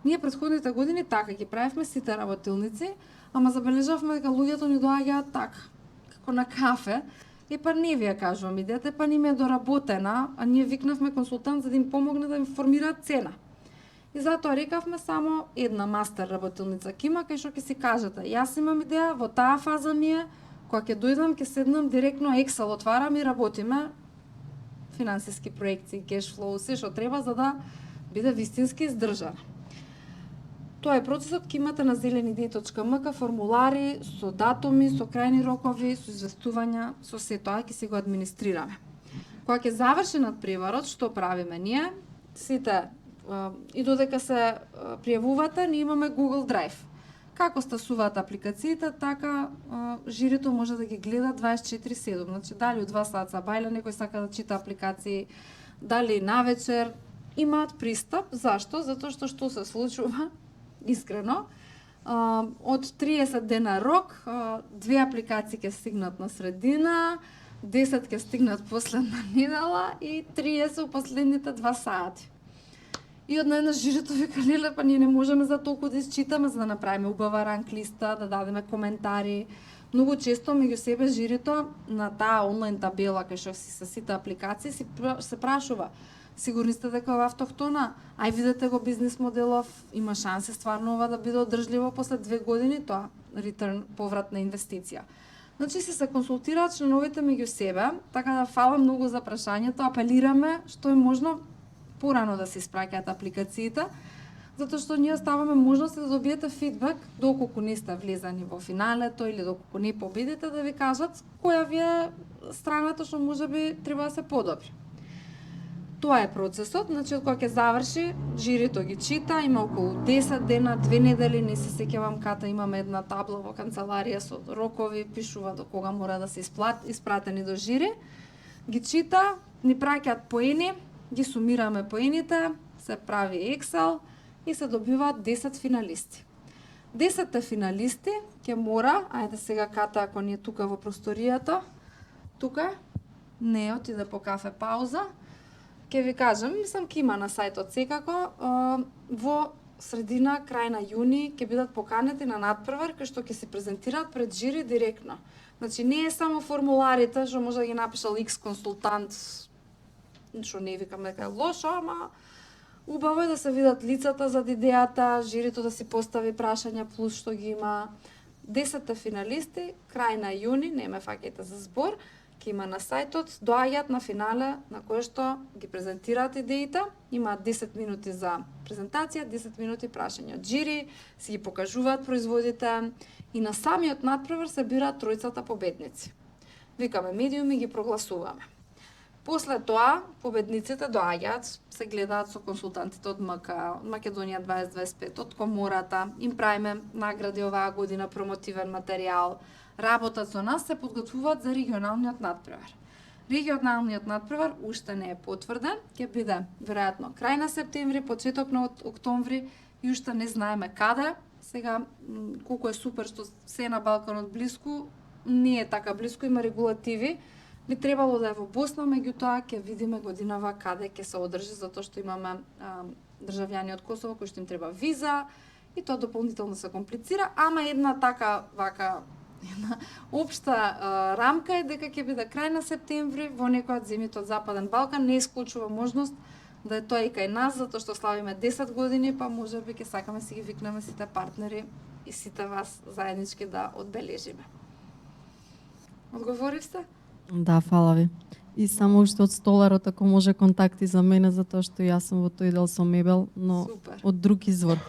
Speaker 1: Ние претходните години така ги правевме сите работилници, ама забележавме дека луѓето ни доаѓаат така, како на кафе, и па не ви ја кажувам идејата, па ни ме е доработена, а ние викнавме консултант за да им помогне да им формираат цена. И затоа рекавме само една мастер работилница ќе има, кај што ќе си кажете, јас имам идеја, во таа фаза ми е, кога ќе дојдам, ќе седнам директно Excel отварам и работиме финансиски проекции, кешфлоу, се што треба за да биде вистински издржана. Тоа е процесот, ќе имате на zeleniidei.mk формулари со датуми, со крајни рокови, со известувања, со се тоа ќе си го администрираме. Кога ќе заврши надпреварот, што правиме ние? Сите и додека се пријавувате, ние имаме Google Drive. Како стасуваат апликациите, така жирито може да ги гледа 24/7. Значи, дали од 2 саца бајле некој сака да чита апликации, дали навечер, имаат пристап. Зашто? Затоа што се случува? Искрено, од 30 дена рок, 2 апликации ќе стигнат на средина, 10 ќе стигнат последна недела и 30 у последните 2 сати. И однајднаш жирито вика, леле, па ние не можеме за толку да isчитаме, за да направиме убава ранг листа, да дадеме коментари. Многу често меѓу себе жирито на таа онлайн табела кај што си се сите апликации се прашува: сигурни сте дека ова автохтона? Ај видете го бизнес моделов, има шанси стварно ова да биде одржливо после 2 години, тоа return, поврат на инвестиција. Значи се консултираат членовите меѓу себе, така да фала многу за прашањето, апелираме што е можно порано да се испраќаат апликациите, затоа што ние ставаме можност да добиете фидбек доколку не сте влезани во финалето или доколку не победите, да ви кажат која ви е страната што можеби треба да се подобри. Тоа е процесот, значи од кога ќе заврши, жирито ги чита, има околу 10 дена, 2 недели, не се сеќавам ката, имаме една табла во канцеларија со рокови, пишува до кога мора да се испратени до жири, ги чита, ни праќаат поени, ги сумираме поените, се прави Excel и се добиваат 10 финалисти. 10 финалисти ќе мора, ајде сега ката ако ни е тука во просторијата, тука, не отиде по кафе пауза, ќе ви кажам, мислам ќе има на сајтот секако, во средина, крај на јуни ќе бидат поканети на надпревар кај што ќе се презентираат пред жири директно. Значи не е само формуларите што може да ги напишал X консултант, што не викаме дека е лошо, ама убаво е да се видат лицата зад идејата, жирито да си постави прашања плюс што ги има. 10 финалисти, крај на јуни, не ме фаќајте за збор, ќе има на сајтот, доаѓаат на финале на кое што ги презентираат идеите, имаат 10 минути за презентација, 10 минути прашања од жири, си ги покажуваат производите и на самиот надпревар се бираат тројцата победници. Викаме медиуми и ги прогласуваме. После тоа, победниците доаѓаат, се гледаат со консултантите од МК, од Македонија 2025, од Комората, им правиме награди оваа година, промотивен материјал, работат со нас, се подготвуваат за регионалниот надпревар. Регионалниот надпревар уште не е потврден, ќе биде веројатно крај на септември, почеток на октомври и уште не знаеме каде. Сега, колку е супер што се на Балканот блиску, не е така блиску, има регулативи. Би требало да е во Босна, меѓутоа ќе видиме годинава каде ќе се одржи, затоа што имаме државјани од Косово кои што им треба виза и тоа дополнително се комплицира, ама една така вака една општа рамка е дека ќе биде крај на септември во некоја од земјите од Западен Балкан, не исклучува можност да е тоа и кај нас, затоа што славиме 10 години, па можеби ќе сакаме си ги викнеме сите партнери и сите вас заеднички да одбележиме. Одговорив сте?
Speaker 8: Да, фала ви. И само уште од столарот, ако може контакти за мене, затоа што јас сум во тој дел со мебел, но
Speaker 1: Супер.
Speaker 8: од друг извор.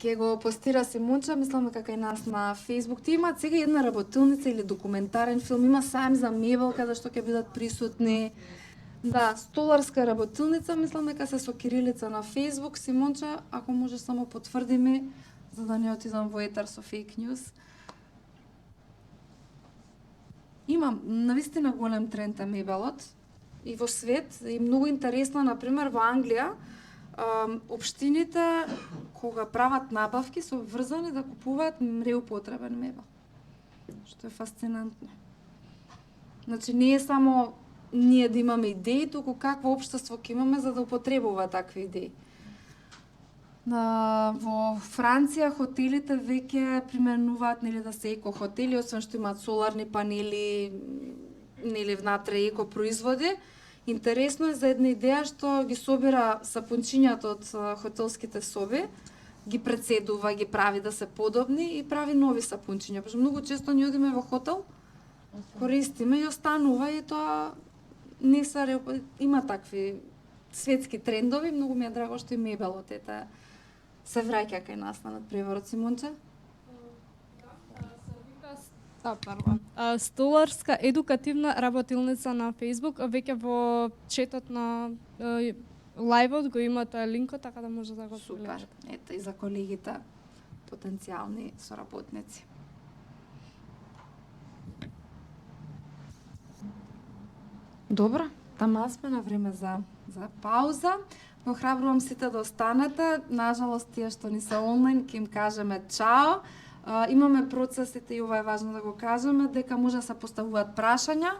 Speaker 1: Ке го постира Симонча, мислам дека и нас на Facebook. Ти имаат сега една работилница или документарен филм, има сајм за мебел каде што ќе бидат присутни. Да, столарска работилница, мислам дека се со кирилица на Facebook. Симонча, ако можеш само потврди ми, за да не отидам во етар со фейк ньюс. Имам навистина голем тренд е мебелот и во свет и многу интересно, например во Англија, општините кога прават набавки се обврзани да купуваат реупотребен мебел. Што е фасцинантно. Значи не е само ние да имаме идеи, туку какво општество ќе имаме за да употребува такви идеи. Во Франција хотелите веќе применуваат нели да се еко хотели, освен што имаат соларни панели, нели внатре еко производи. Интересно е за една идеја што ги собира сапунчињата од хотелските соби, ги прецедува, ги прави да се подобни и прави нови сапунчиња. Пошто многу често ние одиме во хотел, користиме и останува и тоа не се има такви светски трендови, многу ми е драго што и мебелот се враќа кај нас на надпреварот. Симонче?
Speaker 2: Столарска едукативна работилница на Facebook, веќе во четот на лајвот го има тоа линкот, така да може да го
Speaker 1: Супер.
Speaker 2: погледнете.
Speaker 1: Ето и за колегите потенцијални соработници. Добро, тама сме на време за пауза. Го храбрувам сите да останете. Нажалост, тие што ни се онлайн, ќе им кажеме чао. Имаме процесите и ова е важно да го кажеме, дека може да се поставуваат прашања.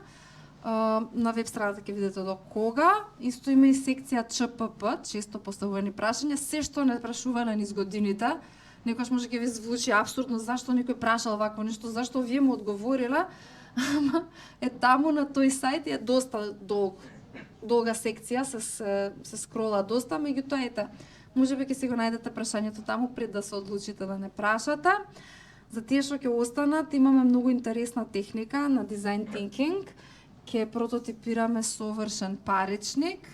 Speaker 1: На веб страната ќе видите до кога. Исто има и секција ЧПП, често поставувани прашања, се што не прашувале низ годините. Некојаш може ќе ви звучи апсурдно, зашто некој прашал вакво нешто, зашто вие му одговориле, ама е таму на тој сајт е доста долга секција, се скрола доста, меѓутоа ете, можеби ќе си го најдете прашањето таму пред да се одлучите да не прашате. За тие што ќе останат, имаме многу интересна техника на design thinking. Ќе прототипираме совршен паричник.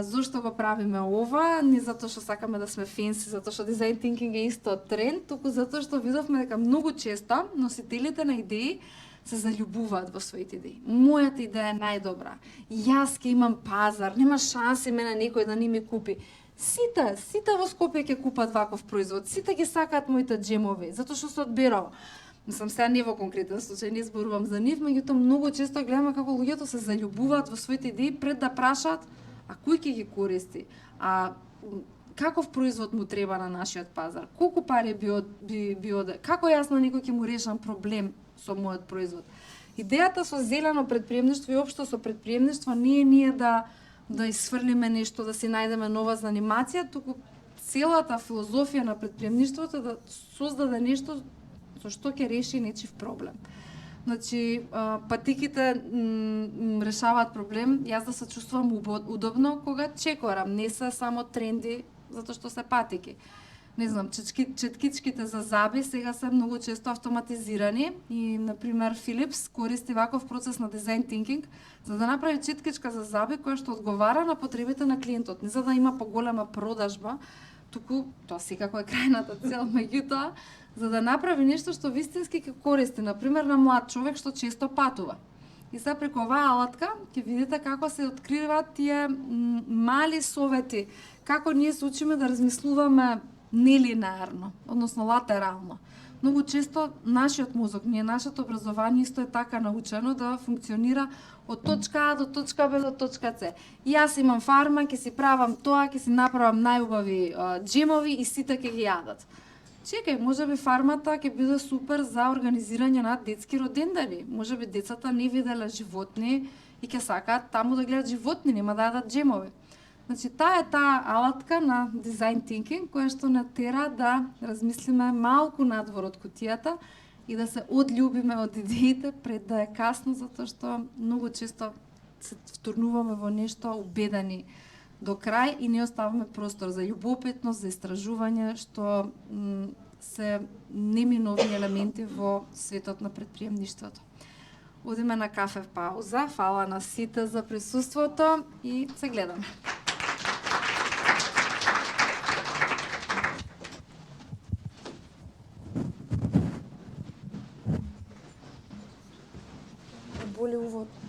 Speaker 1: Зошто го правиме ова? Не затоа што сакаме да сме фенси, затоа што design thinking е исто тренд, туку затоа што видовме дека многу често носителите на идеи се заљубуваат во своите идеи. Мојата идеја е најдобра. Јас ќе имам пазар, нема шанси мене некој да не ми купи. Сите во Скопје ќе купат ваков производ, сите ги сакаат моите джемови, затоа што се одберал. Мислам, сега не во конкретен случај, не зборувам за нив, меѓутоа многу често гледаме како луѓето се заљубуваат во своите идеи пред да прашаат а кој ќе ги користи, а каков производ му треба на нашиот пазар, колку пари би оде, како јас на некој ќе му решам проблем со мојот производ. Идејата со зелено предприемништво и општо со предприемништво не е ние да исфрлиме нешто, да си најдеме нова занимација, туку целата филозофија на предприемништвото е да создаде нешто со што ќе реши нечив проблем. Значи, патиките решаваат проблем, јас да се чувствувам удобно кога чекорам, не се само тренди затоа што се патики. Не знам, четкичките за заби сега се многу често автоматизирани и, например, Philips користи ваков процес на design thinking за да направи четкичка за заби која што одговара на потребите на клиентот, не за да има поголема продажба, туку тоа секако е крајната цел, меѓутоа за да направи нешто што вистински ќе користи, например, на млад човек што често патува. И сега преку оваа алатка ќе видите како се откриваат тие мали совети, како ние се учиме да размислуваме нелинеарно, односно латерално. Многу често нашиот мозок, нашето образование исто е така научено да функционира од точка А до точка Б до точка С. Јас имам фарма, ќе си правам тоа, ќе си направам најубави джемови и сите ќе ги јадат. Чекај, можеби фармата ќе биде супер за организирање на детски родендани. Можеби децата не виделе животни и ќе сакаат таму да гледат животни, нема да јадат джемови. Значи, таа е алатка на design thinking, која што не тера да размислиме малку надвор од кутијата и да се одљубиме од идеите пред да е касно, затоа што многу често се втурнуваме во нешто убедени до крај и не оставаме простор за љубопитност, за истражување, што се неминовни елементи во светот на предприемништвото. Одиме на кафе пауза. Фала на сите за присуството и се гледаме. Боли увод.